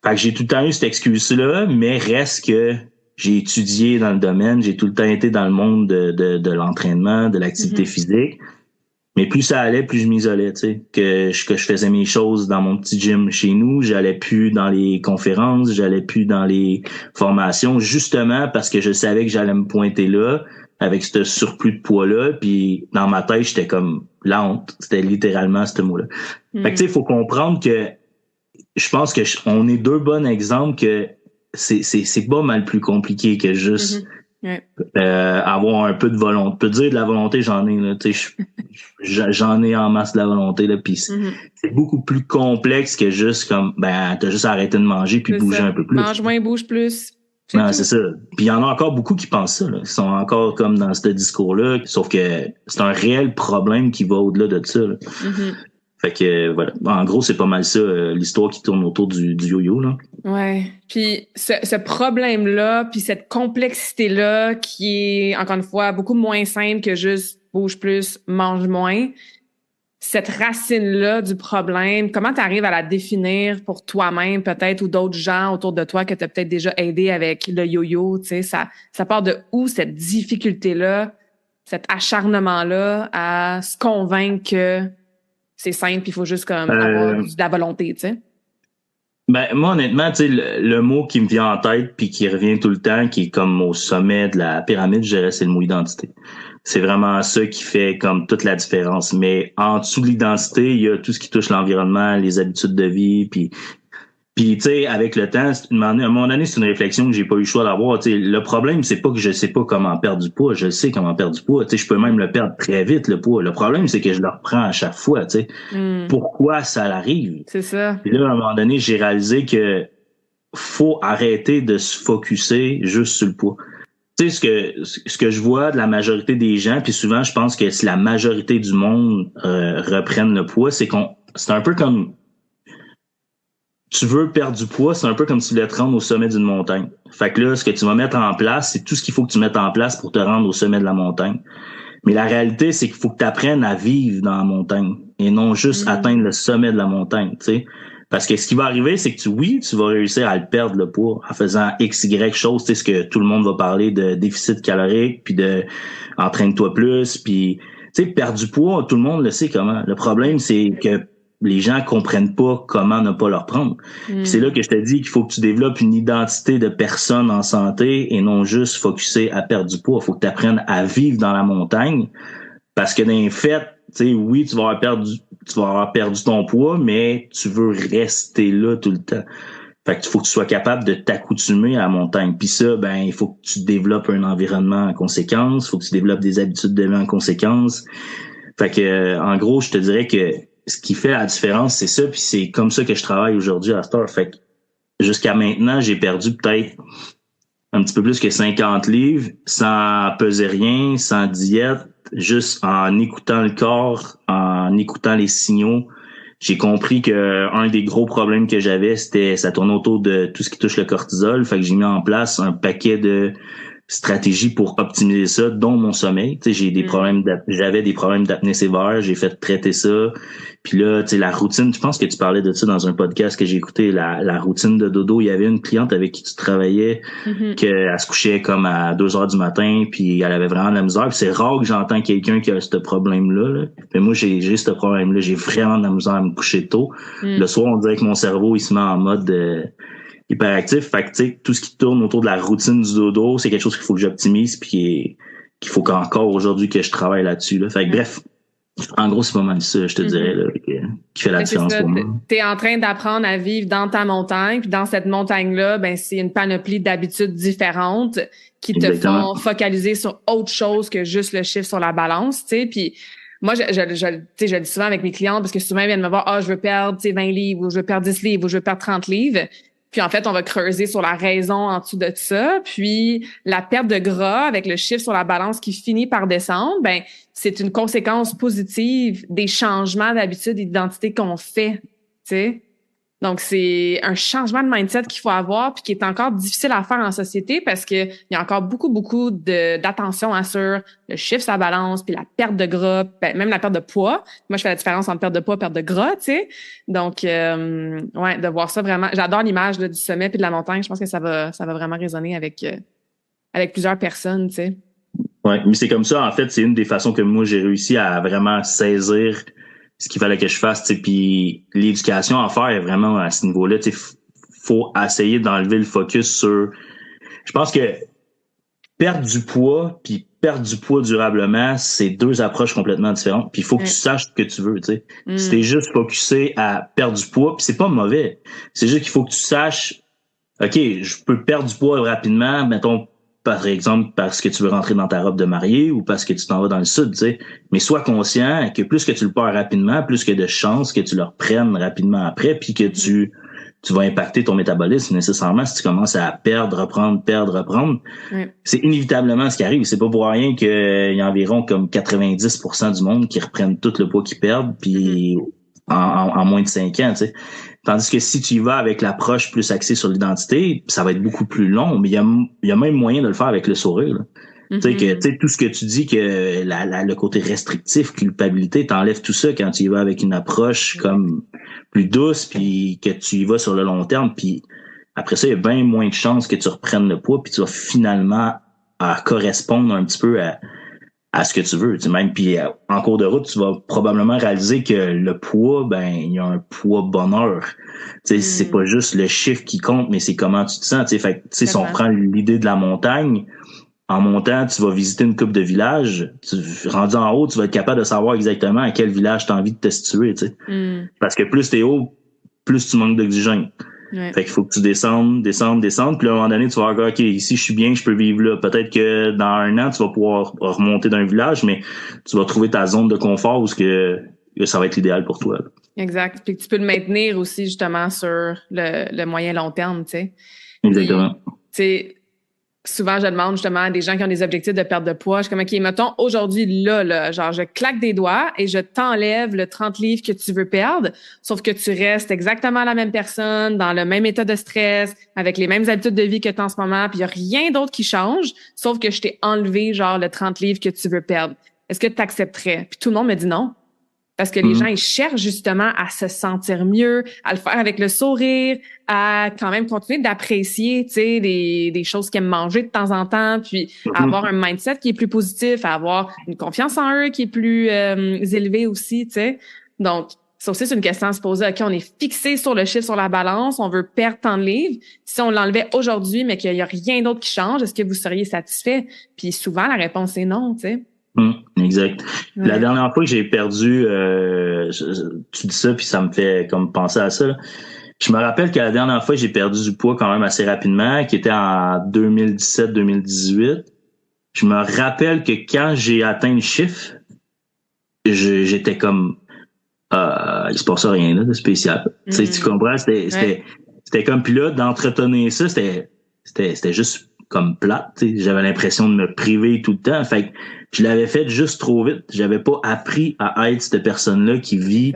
B: Fait que j'ai tout le temps eu cette excuse-là, mais reste que j'ai étudié dans le domaine, j'ai tout le temps été dans le monde de l'entraînement, de l'activité physique. Mais plus ça allait, plus je m'isolais, tu sais, que je faisais mes choses dans mon petit gym chez nous, j'allais plus dans les conférences, j'allais plus dans les formations, justement parce que je savais que j'allais me pointer là avec ce surplus de poids-là, puis dans ma tête, j'étais comme la honte, c'était littéralement ce mot-là. Fait que tu sais, il faut comprendre que je pense que on est deux bons exemples que c'est pas mal plus compliqué que juste avoir un peu de volonté. Je peux te dire de la volonté, j'en ai là, tu sais, j'en ai en masse de la volonté là, puis c'est beaucoup plus complexe que juste comme t'as juste arrêté de manger puis bouger un peu plus.
A: Mange moins, bouge plus. C'est
B: Non,
A: tout.
B: c'est ça. Puis il y en a encore beaucoup qui pensent ça, là. Ils sont encore comme dans ce discours-là, sauf que c'est un réel problème qui va au-delà de ça, là.
A: Mhm.
B: Fait que voilà. En gros, c'est pas mal ça, l'histoire qui tourne autour du yo-yo, là.
A: Ouais. Puis ce problème-là, puis cette complexité-là, qui est, encore une fois, beaucoup moins simple que juste bouge plus, mange moins, cette racine-là du problème, comment tu arrives à la définir pour toi-même, peut-être, ou d'autres gens autour de toi que tu as peut-être déjà aidé avec le yo-yo, tu sais, ça part de où cette difficulté-là, cet acharnement-là à se convaincre que c'est simple, il faut juste comme avoir de la volonté, tu sais?
B: Ben, moi, honnêtement, tu sais, le mot qui me vient en tête puis qui revient tout le temps, qui est comme au sommet de la pyramide, je dirais, c'est le mot identité. C'est vraiment ça qui fait comme toute la différence. Mais en dessous de l'identité, il y a tout ce qui touche l'environnement, les habitudes de vie, puis tu sais, avec le temps, à un moment donné, c'est une réflexion que j'ai pas eu le choix d'avoir. Tu sais, le problème, c'est pas que je sais pas comment perdre du poids. Je sais comment perdre du poids. Tu sais, je peux même le perdre très vite, le poids. Le problème, c'est que je le reprends à chaque fois. Tu sais, pourquoi ça arrive?
A: C'est ça.
B: Puis là, à un moment donné, j'ai réalisé que faut arrêter de se focusser juste sur le poids. Tu sais, ce que je vois de la majorité des gens, puis souvent, je pense que si la majorité du monde reprenne le poids, c'est un peu comme tu veux perdre du poids, c'est un peu comme si tu voulais te rendre au sommet d'une montagne. Fait que là, ce que tu vas mettre en place, c'est tout ce qu'il faut que tu mettes en place pour te rendre au sommet de la montagne. Mais la réalité, c'est qu'il faut que tu apprennes à vivre dans la montagne et non juste atteindre le sommet de la montagne, tu sais. Parce que ce qui va arriver, c'est que tu vas réussir à le perdre, le poids, en faisant X, Y choses, tu sais, ce que tout le monde va parler de déficit calorique, puis de entraîne-toi plus, puis, tu sais, perdre du poids, tout le monde le sait comment. Le problème, c'est que les gens comprennent pas comment ne pas leur prendre. Puis c'est là que je te dis qu'il faut que tu développes une identité de personne en santé et non juste focuser à perdre du poids. Il faut que tu apprennes à vivre dans la montagne parce que dans les faits, tu sais, oui, tu vas avoir perdu ton poids, mais tu veux rester là tout le temps. Fait que faut que tu sois capable de t'accoutumer à la montagne. Puis ça, ben, il faut que tu développes un environnement en conséquence, il faut que tu développes des habitudes de vie en conséquence. Fait que, en gros, je te dirais que ce qui fait la différence, c'est ça, puis c'est comme ça que je travaille aujourd'hui à Star. Fait que jusqu'à maintenant, j'ai perdu peut-être un petit peu plus que 50 livres sans peser rien, sans diète, juste en écoutant le corps, en écoutant les signaux. J'ai compris que un des gros problèmes que j'avais, ça tournait autour de tout ce qui touche le cortisol. Fait que j'ai mis en place un paquet de stratégies pour optimiser ça, dont mon sommeil. Tu sais, j'avais des problèmes d'apnée sévère, j'ai fait traiter ça. Puis là, tu sais, la routine, je pense que tu parlais de ça dans un podcast que j'ai écouté, la routine de dodo. Il y avait une cliente avec qui tu travaillais, qu'elle se couchait comme à 2 heures du matin, puis elle avait vraiment de la misère. Puis c'est rare que j'entends quelqu'un qui a ce problème-là, là. Mais moi, j'ai ce problème-là. J'ai vraiment de la misère à me coucher tôt. Le soir, on dirait que mon cerveau, il se met en mode hyperactif. Fait que, tu sais, tout ce qui tourne autour de la routine du dodo, c'est quelque chose qu'il faut que j'optimise, puis qu'il faut qu'encore aujourd'hui que je travaille là-dessus, là. Fait que bref, en gros, c'est pas mal ça, je te dirais, là, qui fait la différence pour moi.
A: T'es en train d'apprendre à vivre dans ta montagne, puis dans cette montagne-là, ben c'est une panoplie d'habitudes différentes qui te font focaliser sur autre chose que juste le chiffre sur la balance, tu sais. Puis moi, je le dis souvent avec mes clientes parce que souvent ils viennent me voir, je veux perdre 20 livres, ou je veux perdre 10 livres, ou je veux perdre 30 livres. Puis en fait, on va creuser sur la raison en dessous de ça. Puis la perte de gras avec le chiffre sur la balance qui finit par descendre, ben c'est une conséquence positive des changements d'habitude et d'identité qu'on fait, tu sais. Donc c'est un changement de mindset qu'il faut avoir puis qui est encore difficile à faire en société parce que il y a encore beaucoup d'attention sur le chiffre sur la balance puis la perte de gras, ben, même la perte de poids. Moi, je fais la différence entre perte de poids et perte de gras, tu sais. Donc ouais, de voir ça vraiment. J'adore l'image là, du sommet puis de la montagne. Je pense que ça va vraiment résonner avec plusieurs personnes, tu sais.
B: Ouais, mais c'est comme ça, en fait, c'est une des façons que moi j'ai réussi à vraiment saisir ce qu'il fallait que je fasse, tu sais, puis l'éducation à faire est vraiment à ce niveau-là, tu sais, faut essayer d'enlever le focus sur, je pense que perdre du poids puis perdre du poids durablement, c'est deux approches complètement différentes, puis il faut que tu saches ce que tu veux, tu sais. Si t'es juste focusé à perdre du poids, puis c'est pas mauvais, c'est juste qu'il faut que tu saches, OK, je peux perdre du poids rapidement, mettons, par exemple, parce que tu veux rentrer dans ta robe de mariée ou parce que tu t'en vas dans le sud, tu sais. Mais sois conscient que plus que tu le perds rapidement, plus que de chances que tu le reprennes rapidement après, puis que tu tu vas impacter ton métabolisme nécessairement si tu commences à perdre, reprendre.
A: Ouais.
B: C'est inévitablement ce qui arrive. C'est pas pour rien qu'il y a environ comme 90% du monde qui reprennent tout le poids qu'ils perdent, puis en moins de 5 ans, tu sais. Tandis que si tu y vas avec l'approche plus axée sur l'identité, ça va être beaucoup plus long, mais il y a même moyen de le faire avec le sourire, là. Tu sais, tout ce que tu dis que le côté restrictif, culpabilité, t'enlèves tout ça quand tu y vas avec une approche comme plus douce, puis que tu y vas sur le long terme, puis après ça, il y a bien moins de chances que tu reprennes le poids, puis tu vas finalement correspondre un petit peu à ce que tu veux. Tu sais, même puis en cours de route, tu vas probablement réaliser que le poids, ben il y a un poids bonheur. Tu sais, c'est pas juste le chiffre qui compte, mais c'est comment tu te sens. Tu sais, fait, tu sais, si on prend l'idée de la montagne. En montant, tu vas visiter une coupe de villages. Rendu en haut, tu vas être capable de savoir exactement à quel village tu as envie de te situer. Tu sais. Parce que plus tu es haut, plus tu manques d'oxygène. Ouais. Fait qu'il faut que tu descendes. Puis là, à un moment donné, tu vas voir, OK, ici, je suis bien, je peux vivre là. Peut-être que dans 1 an, tu vas pouvoir remonter d'un village, mais tu vas trouver ta zone de confort où ça va être l'idéal pour toi. Là.
A: Exact. Puis que tu peux le maintenir aussi, justement, sur le moyen long terme, tu sais.
B: Exactement.
A: Tu sais, souvent, je demande justement à des gens qui ont des objectifs de perte de poids. Je suis comme, OK, mettons, aujourd'hui, là, genre, je claque des doigts et je t'enlève le 30 livres que tu veux perdre, sauf que tu restes exactement la même personne, dans le même état de stress, avec les mêmes habitudes de vie que tu as en ce moment, puis il n'y a rien d'autre qui change, sauf que je t'ai enlevé, genre, le 30 livres que tu veux perdre. Est-ce que tu accepterais? Puis tout le monde me dit non. Parce que les gens, ils cherchent justement à se sentir mieux, à le faire avec le sourire, à quand même continuer d'apprécier, tu sais, des choses qu'ils aiment manger de temps en temps, puis à avoir un mindset qui est plus positif, à avoir une confiance en eux qui est plus élevée aussi, tu sais. Donc, ça aussi, c'est une question à se poser. OK, on est fixé sur le chiffre, sur la balance, on veut perdre tant de livres. Si on l'enlevait aujourd'hui, mais qu'il y a rien d'autre qui change, est-ce que vous seriez satisfait? Puis souvent, la réponse est non, tu sais.
B: Exact. Ouais. La dernière fois que j'ai perdu, tu dis ça puis ça me fait comme penser à ça. Là. Je me rappelle que la dernière fois j'ai perdu du poids quand même assez rapidement, qui était en 2017-2018. Je me rappelle que quand j'ai atteint le chiffre, j'étais comme il se passe rien là de spécial. Tu comprends? C'était comme puis là d'entretenir ça, c'était juste comme plate. T'sais. J'avais l'impression de me priver tout le temps. Fait que je l'avais fait juste trop vite. J'avais pas appris à être cette personne-là qui vit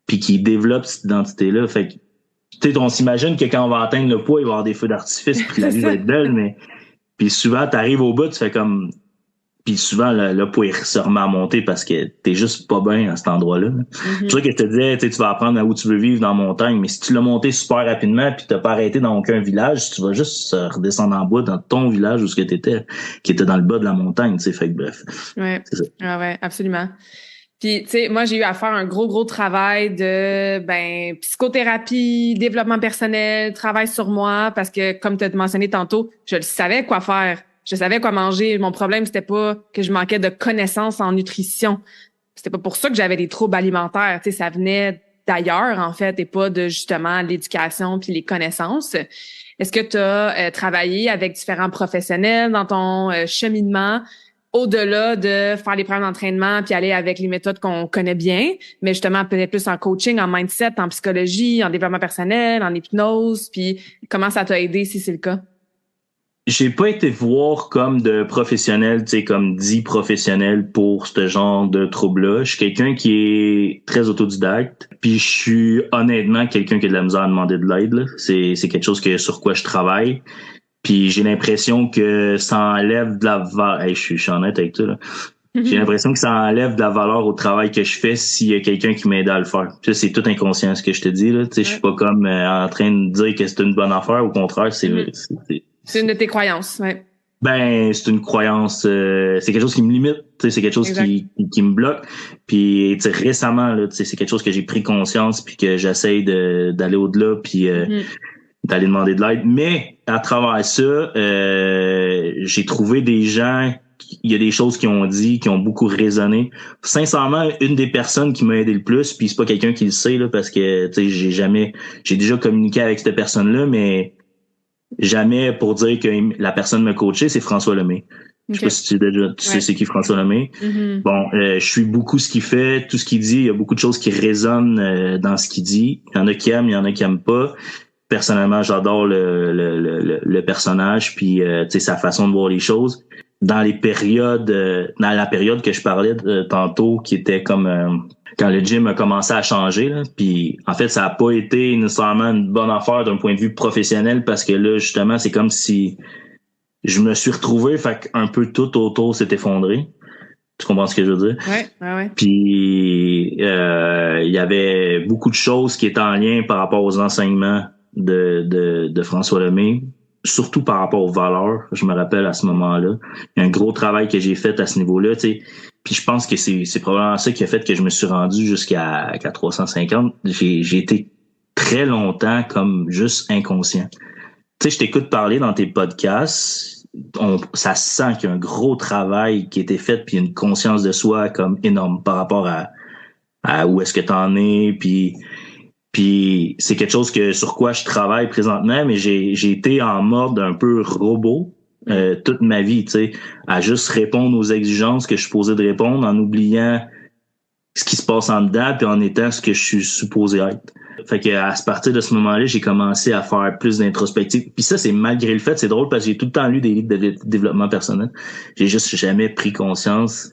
B: puis qui développe cette identité-là. Fait que tu sais, on s'imagine que quand on va atteindre le poids, il va y avoir des feux d'artifice puis la vie va être belle, mais puis souvent t'arrives au bout, tu fais comme puis souvent le poids il se remet à monter parce que t'es juste pas bien à cet endroit-là. C'est sûr que je te disais, tu vas apprendre à où tu veux vivre dans la montagne, mais si tu l'as monté super rapidement puis t'as pas arrêté dans aucun village, tu vas juste redescendre en bas dans ton village où ce que t'étais, qui était dans le bas de la montagne, tu sais, fait que bref.
A: Ouais. C'est ça. Ah ouais, absolument. Puis, tu sais, moi, j'ai eu à faire un gros travail de, psychothérapie, développement personnel, travail sur moi, parce que, comme tu as mentionné tantôt, je le savais quoi faire. Je savais quoi manger. Mon problème, c'était pas que je manquais de connaissances en nutrition. C'était pas pour ça que j'avais des troubles alimentaires. Tu sais, ça venait d'ailleurs, en fait, et pas de, justement, l'éducation puis les connaissances. Est-ce que tu as travaillé avec différents professionnels dans ton cheminement, au-delà de faire les programmes d'entraînement puis aller avec les méthodes qu'on connaît bien, mais justement peut-être plus en coaching, en mindset, en psychologie, en développement personnel, en hypnose, puis comment ça t'a aidé si c'est le cas?
B: J'ai pas été voir comme de professionnel, tu sais, comme dit professionnel pour ce genre de trouble-là. Je suis quelqu'un qui est très autodidacte, puis je suis honnêtement quelqu'un qui a de la misère à demander de l'aide, là. C'est quelque chose sur quoi je travaille. Puis j'ai l'impression que ça enlève de la valeur. Hey, je suis honnête avec toi, là. J'ai l'impression que ça enlève de la valeur au travail que je fais s'il y a quelqu'un qui m'aide à le faire. Puis ça, c'est tout inconscient ce que je te dis, là. Tu sais, je suis pas comme en train de dire que c'est une bonne affaire. Au contraire, c'est
A: une de tes croyances, ouais.
B: Ben, c'est une croyance, c'est quelque chose qui me limite, tu sais, c'est quelque chose qui me bloque. Puis, tu sais, récemment, là, tu sais, c'est quelque chose que j'ai pris conscience puis que j'essaye d'aller au-delà puis d'aller demander de l'aide. Mais à travers ça, j'ai trouvé des gens, il y a des choses qui ont dit, qui ont beaucoup résonné. Sincèrement, une des personnes qui m'a aidé le plus, puis c'est pas quelqu'un qui le sait là, parce que tu sais, j'ai déjà communiqué avec cette personne-là, mais jamais pour dire que la personne me coachait, c'est François Lemay. Je sais pas si tu sais c'est qui François Lemay. Bon, je suis beaucoup ce qu'il fait, tout ce qu'il dit, il y a beaucoup de choses qui résonnent dans ce qu'il dit. Il y en a qui aiment, il y en a qui aiment pas. personnellement, j'adore le personnage, puis tu sais, sa façon de voir les choses. Dans la période que je parlais tantôt, qui était comme quand le gym a commencé à changer, là, puis en fait, ça a pas été nécessairement une bonne affaire d'un point de vue professionnel, parce que là, justement, c'est comme si je me suis retrouvé, fait qu'un peu tout autour s'est effondré. Tu comprends ce que je veux dire?
A: Ouais.
B: Puis il y avait beaucoup de choses qui étaient en lien par rapport aux enseignements de François Lemay, surtout par rapport aux valeurs. Je me rappelle à ce moment-là. Il y a un gros travail que j'ai fait à ce niveau-là, tu sais. Puis je pense que c'est probablement ça qui a fait que je me suis rendu jusqu'à 350. J'ai été très longtemps comme juste inconscient. Tu sais, je t'écoute parler dans tes podcasts. Ça se sent qu'il y a un gros travail qui a été fait, puis une conscience de soi comme énorme par rapport à où est-ce que t'en es, puis c'est quelque chose sur quoi je travaille présentement, mais j'ai été en mode un peu robot toute ma vie, tu sais, à juste répondre aux exigences que je suis supposé de répondre en oubliant ce qui se passe en dedans, puis en étant ce que je suis supposé être. Fait que à partir de ce moment-là, j'ai commencé à faire plus d'introspective. Puis ça, c'est malgré le fait, c'est drôle parce que j'ai tout le temps lu des livres de développement personnel. J'ai juste jamais pris conscience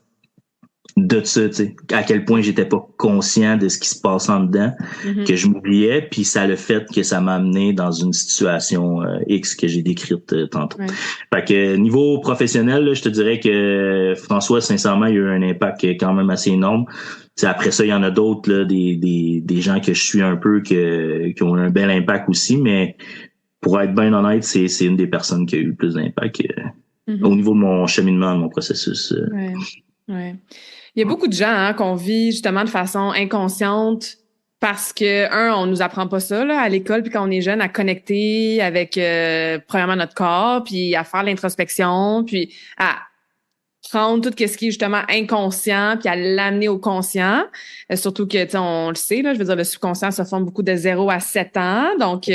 B: de ça, tu sais, à quel point j'étais pas conscient de ce qui se passe en dedans, que je m'oubliais, puis ça a le fait que ça m'a amené dans une situation X que j'ai décrite tantôt. Ouais. Fait que niveau professionnel, là, je te dirais que François, sincèrement, il a eu un impact quand même assez énorme. T'sais, après ça, il y en a d'autres, là, des gens que je suis un peu qui ont eu un bel impact aussi, mais pour être bien honnête, c'est une des personnes qui a eu le plus d'impact au niveau de mon cheminement, de mon processus.
A: Ouais. Il y a beaucoup de gens qu'on vit justement de façon inconsciente parce que, on nous apprend pas ça là, à l'école, puis quand on est jeune, à connecter avec, premièrement, notre corps, puis à faire l'introspection, puis à prendre tout ce qui est justement inconscient, puis à l'amener au conscient. Surtout que, tu sais, on le sait, là, je veux dire, le subconscient se forme beaucoup de 0 à 7 ans, donc...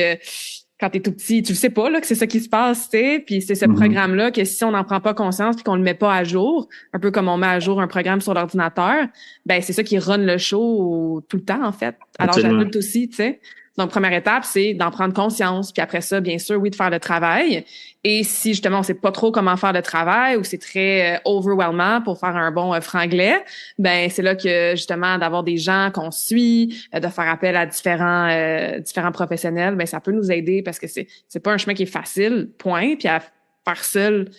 A: quand t'es tout petit, tu le sais pas là que c'est ça qui se passe, tu sais, puis c'est ce programme-là que si on n'en prend pas conscience puis qu'on le met pas à jour, un peu comme on met à jour un programme sur l'ordinateur, ben c'est ça qui run le show tout le temps en fait, à l'âge adulte aussi, tu sais. Donc première étape, c'est d'en prendre conscience, puis après ça, bien sûr, oui, de faire le travail. Et si justement on sait pas trop comment faire le travail ou c'est très overwhelmant pour faire un bon franglais, ben c'est là que justement d'avoir des gens qu'on suit, de faire appel à différents professionnels, ben ça peut nous aider parce que c'est pas un chemin qui est facile, point, puis à faire seul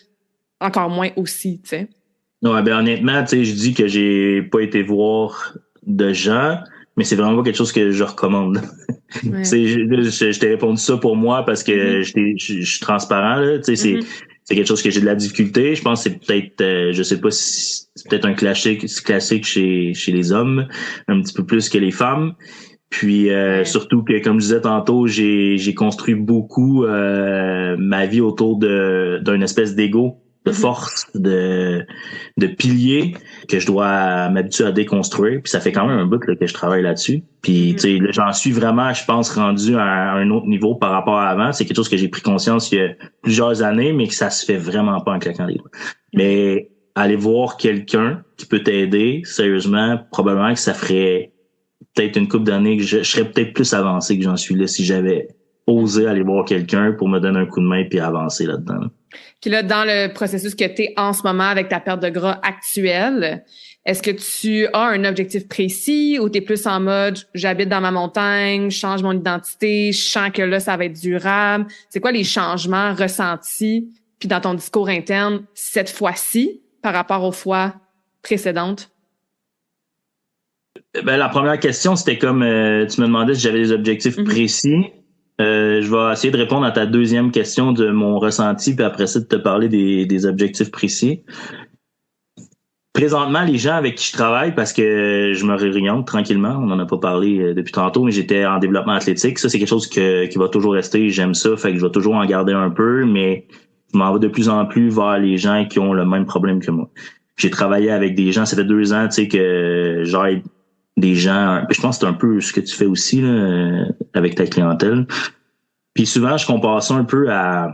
A: encore moins aussi, tu sais.
B: Ouais, ben honnêtement, tu sais, je dis que j'ai pas été voir de gens, mais c'est vraiment pas quelque chose que je recommande. Ouais. Je t'ai répondu ça pour moi parce que je suis transparent, là. Tu sais, c'est quelque chose que j'ai de la difficulté. Je pense que c'est peut-être, je sais pas si c'est peut-être un classique chez les hommes, un petit peu plus que les femmes. Puis surtout que, comme je disais tantôt, j'ai construit beaucoup ma vie autour d'une espèce d'ego, de force, de pilier que je dois m'habituer à déconstruire. Puis ça fait quand même un bout là, que je travaille là-dessus. Puis tu sais, là, j'en suis vraiment, je pense, rendu à un autre niveau par rapport à avant. C'est quelque chose que j'ai pris conscience il y a plusieurs années, mais que ça se fait vraiment pas en claquant des doigts. Mais aller voir quelqu'un qui peut t'aider, sérieusement, probablement que ça ferait peut-être une couple d'années que je serais peut-être plus avancé que j'en suis là si j'avais osé aller voir quelqu'un pour me donner un coup de main puis avancer là-dedans.
A: Puis là, dans le processus que tu es en ce moment avec ta perte de gras actuelle, est-ce que tu as un objectif précis ou tu es plus en mode j'habite dans ma montagne, je change mon identité, je sens que là, ça va être durable? C'est quoi les changements ressentis puis dans ton discours interne cette fois-ci par rapport aux fois précédentes?
B: Ben, la première question, c'était comme tu me demandais si j'avais des objectifs précis. Je vais essayer de répondre à ta deuxième question de mon ressenti, puis après ça, de te parler des objectifs précis. Présentement, les gens avec qui je travaille, parce que je me réoriente tranquillement, on n'en a pas parlé depuis tantôt, mais j'étais en développement athlétique. Ça, c'est quelque chose qui va toujours rester. J'aime ça, fait que je vais toujours en garder un peu, mais je m'en vais de plus en plus vers les gens qui ont le même problème que moi. J'ai travaillé avec des gens, ça fait 2 ans, tu sais, que j'aide des gens, je pense que c'est un peu ce que tu fais aussi là, avec ta clientèle. Puis souvent, je compare ça un peu à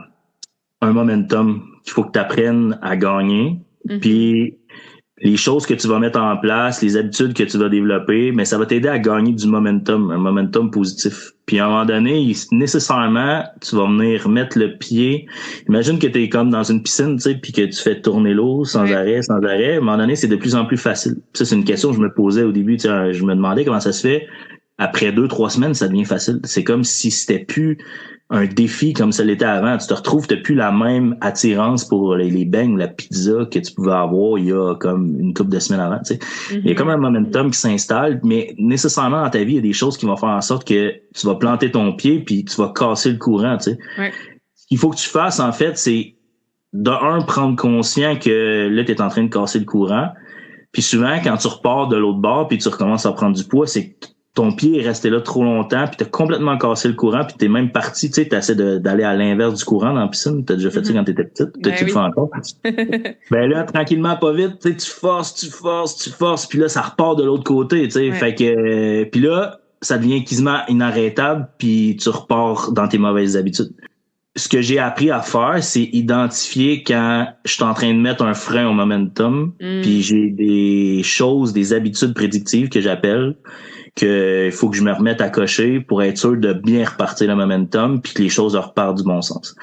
B: un momentum qu'il faut que tu apprennes à gagner. Puis les choses que tu vas mettre en place, les habitudes que tu vas développer, mais ça va t'aider à gagner du momentum, un momentum positif. Puis à un moment donné, nécessairement, tu vas venir mettre le pied. Imagine que tu es comme dans une piscine, tu sais, puis que tu fais tourner l'eau sans arrêt, sans arrêt. À un moment donné, c'est de plus en plus facile. Puis ça, c'est une question que je me posais au début. Tu sais, je me demandais comment ça se fait. Après 2-3 semaines, ça devient facile. C'est comme si c'était plus un défi comme ça l'était avant. Tu te retrouves, t'as plus la même attirance pour les beignes, la pizza que tu pouvais avoir il y a comme une couple de semaines avant. Tu sais. Il y a comme un momentum qui s'installe, mais nécessairement dans ta vie, il y a des choses qui vont faire en sorte que tu vas planter ton pied puis tu vas casser le courant. Tu sais. Ce qu'il faut que tu fasses, en fait, c'est prendre conscience que là, tu es en train de casser le courant. Puis souvent, quand tu repars de l'autre bord puis tu recommences à prendre du poids, c'est que ton pied est resté là trop longtemps, puis t'as complètement cassé le courant, puis t'es même parti, tu sais, t'essaies d'aller à l'inverse du courant dans la piscine. T'as déjà fait ça quand t'étais petite, tu le fais encore. Ben là, tranquillement, pas vite, tu sais, tu forces, puis là, ça repart de l'autre côté, tu sais. Fait que, puis là, ça devient quasiment inarrêtable, puis tu repars dans tes mauvaises habitudes. Ce que j'ai appris à faire, c'est identifier quand je suis en train de mettre un frein au momentum, puis j'ai des habitudes prédictives que j'appelle, que il faut que je me remette à cocher pour être sûr de bien repartir le momentum puis que les choses repartent du bon sens.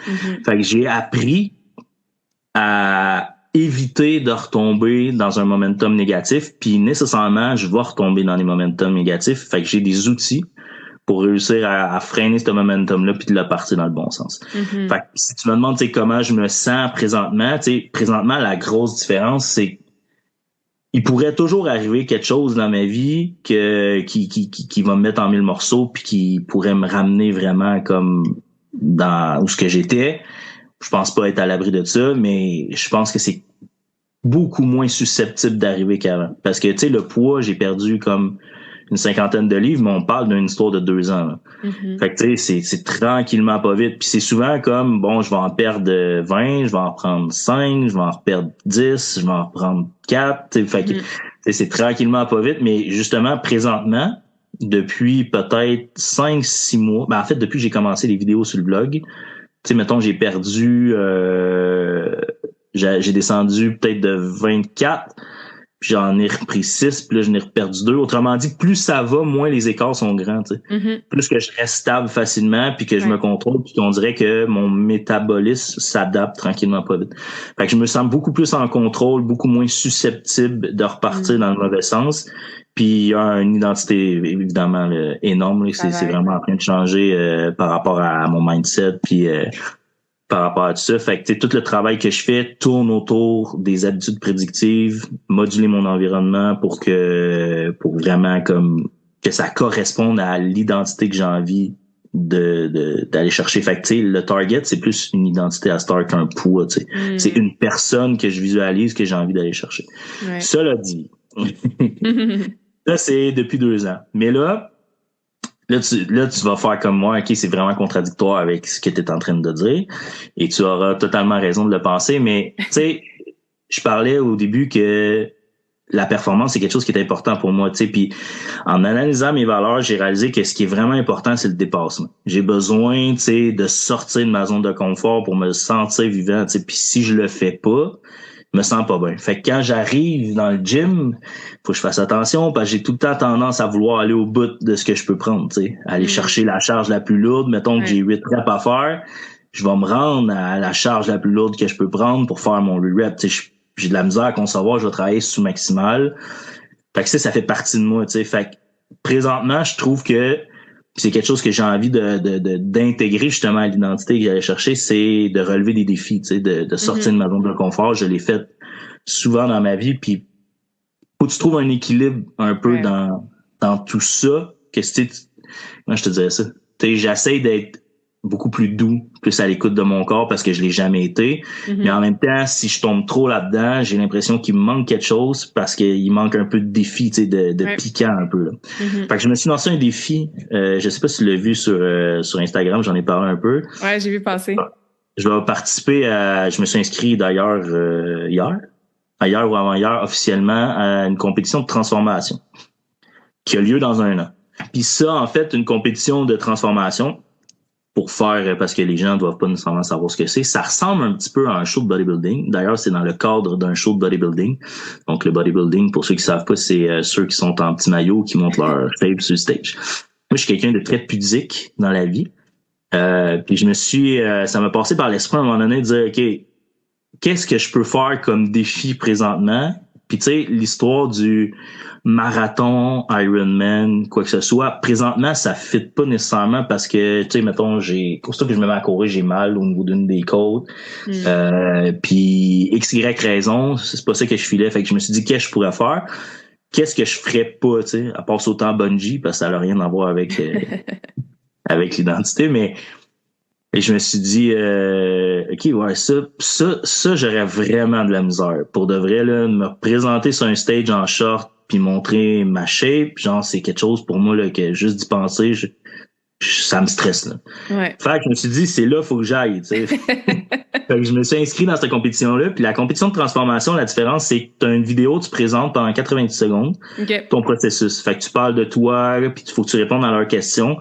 B: Fait que j'ai appris à éviter de retomber dans un momentum négatif, puis nécessairement, je vais retomber dans des momentum négatifs. Fait que j'ai des outils pour réussir à freiner ce momentum-là puis de le partir dans le bon sens. Fait que si tu me demandes comment je me sens présentement, la grosse différence, c'est il pourrait toujours arriver quelque chose dans ma vie qui va me mettre en mille morceaux puis qui pourrait me ramener vraiment comme dans où ce que j'étais. Je pense pas être à l'abri de ça, mais je pense que c'est beaucoup moins susceptible d'arriver qu'avant. Parce que, tu sais, le poids, j'ai perdu comme une 50aine de livres, mais on parle d'une histoire de 2 ans. Là. Fait que, tu sais, c'est tranquillement pas vite. Puis c'est souvent comme, bon, je vais en perdre 20, je vais en prendre 5, je vais en perdre 10, je vais en prendre 4. Fait que, c'est tranquillement pas vite. Mais justement, présentement, depuis peut-être 5-6 mois, en fait, depuis que j'ai commencé les vidéos sur le blog, tu sais, mettons, j'ai perdu, j'ai descendu peut-être de 24, puis j'en ai repris 6, puis là, j'en ai perdu 2. Autrement dit, plus ça va, moins les écarts sont grands, tu sais. Plus que je reste stable facilement, puis que je me contrôle, puis qu'on dirait que mon métabolisme s'adapte tranquillement pas vite. Fait que je me sens beaucoup plus en contrôle, beaucoup moins susceptible de repartir dans le mauvais sens. Puis il y a une identité, évidemment, là, énorme. Là, c'est vraiment en train de changer par rapport à mon mindset, puis par rapport à tout ça. Fait que tout le travail que je fais tourne autour des habitudes prédictives, moduler mon environnement pour vraiment comme que ça corresponde à l'identité que j'ai envie d'aller chercher. Fait que le target, c'est plus une identité à star qu'un poids. C'est une personne que je visualise que j'ai envie d'aller chercher. Cela dit, là, c'est depuis 2 ans. Mais là, tu vas faire comme moi, OK, c'est vraiment contradictoire avec ce que tu es en train de dire, et tu auras totalement raison de le penser, mais tu sais, je parlais au début que la performance, c'est quelque chose qui est important pour moi, tu sais, puis en analysant mes valeurs, j'ai réalisé que ce qui est vraiment important, c'est le dépassement. J'ai besoin, tu sais, de sortir de ma zone de confort pour me sentir vivant, tu sais, puis si je le fais pas, je me sens pas bien. Fait que quand j'arrive dans le gym, faut que je fasse attention parce que j'ai tout le temps tendance à vouloir aller au bout de ce que je peux prendre, tu sais, aller chercher la charge la plus lourde. Mettons que j'ai 8 reps à faire, je vais me rendre à la charge la plus lourde que je peux prendre pour faire mon re-rep. Tu sais, j'ai de la misère à concevoir, je vais travailler sous maximal. Fait que ça fait partie de moi, tu sais. Fait que présentement, je trouve que c'est quelque chose que j'ai envie d'intégrer justement à l'identité que j'allais chercher, c'est de relever des défis, tu sais, de sortir de ma zone de confort. Je l'ai fait souvent dans ma vie, puis faut que tu trouves un équilibre un peu dans tout ça. Que moi je te dirais ça. Tu sais, j'essaie d'être beaucoup plus doux, plus à l'écoute de mon corps parce que je l'ai jamais été. Mais en même temps, si je tombe trop là-dedans, j'ai l'impression qu'il me manque quelque chose parce qu'il manque un peu de défi, tu sais, de piquant un peu. Là. Fait que je me suis lancé un défi. Je sais pas si tu l'as vu sur Instagram, j'en ai parlé un peu.
A: Ouais, j'ai vu passer.
B: Je vais participer je me suis inscrit d'ailleurs hier ou avant-hier officiellement à une compétition de transformation qui a lieu dans 1 an. Puis ça, en fait, une compétition de transformation, pour faire, parce que les gens doivent pas nécessairement savoir ce que c'est. Ça ressemble un petit peu à un show de bodybuilding. D'ailleurs, c'est dans le cadre d'un show de bodybuilding. Donc, le bodybuilding, pour ceux qui savent pas, c'est ceux qui sont en petit maillot, qui montent leur shape sur le stage. Moi, je suis quelqu'un de très pudique dans la vie. Puis ça m'a passé par l'esprit à un moment donné de dire, OK, qu'est-ce que je peux faire comme défi présentement? Puis tu sais, l'histoire du marathon, Ironman, quoi que ce soit, présentement, ça fit pas nécessairement parce que, tu sais, mettons, aussitôt que je me mets à courir, j'ai mal au niveau d'une des côtes. Puis X, Y raison, c'est pas ça que je filais. Fait que je me suis dit, qu'est-ce que je pourrais faire? Qu'est-ce que je ferais pas, tu sais, à part sauter en bungee, parce que ça n'a rien à voir avec avec l'identité, mais et je me suis dit, OK, ouais, ça, j'aurais vraiment de la misère. Pour de vrai, là, me présenter sur un stage en short puis montrer ma shape, genre, c'est quelque chose pour moi, là, que juste d'y penser, ça me stresse, là.
A: Ouais.
B: Fait que je me suis dit, c'est là, faut que j'aille, tu sais. Fait que je me suis inscrit dans cette compétition-là, puis la compétition de transformation, la différence, c'est que tu as une vidéo, tu présentes pendant 90 secondes ton processus. Fait que tu parles de toi, puis il faut que tu répondes à leurs questions,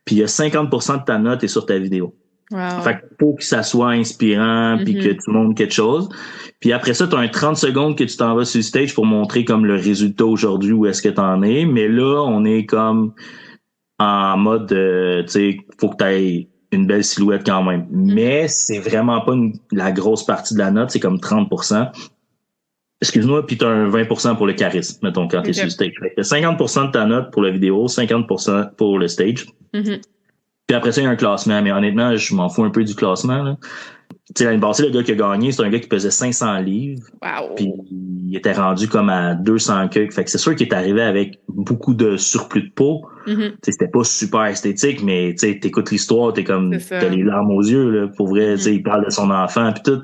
B: puis il y a 50% de ta note est sur ta vidéo.
A: Wow.
B: Fait que faut que ça soit inspirant puis que tu montres quelque chose. Puis après ça, tu as un 30 secondes que tu t'en vas sur le stage pour montrer comme le résultat aujourd'hui, où est-ce que tu en es. Mais là, on est comme en mode, tu sais, faut que tu aies une belle silhouette quand même. Mais c'est vraiment pas la grosse partie de la note, c'est comme 30%. Excuse-moi, puis tu as un 20% pour le charisme, mettons, quand tu es sur le stage. Fait que 50% de ta note pour la vidéo, 50% pour le stage. Puis après ça, il y a un classement. Mais honnêtement, je m'en fous un peu du classement, là. Tu sais, l'année passée, le gars qui a gagné, c'est un gars qui pesait 500 livres.
A: Wow.
B: Puis il était rendu comme à 200 queues. Fait que c'est sûr qu'il est arrivé avec beaucoup de surplus de peau. Tu sais, c'était pas super esthétique, mais tu sais, t'écoutes l'histoire, t'as les larmes aux yeux, là. Pour vrai, tu sais, il parle de son enfant, puis tout.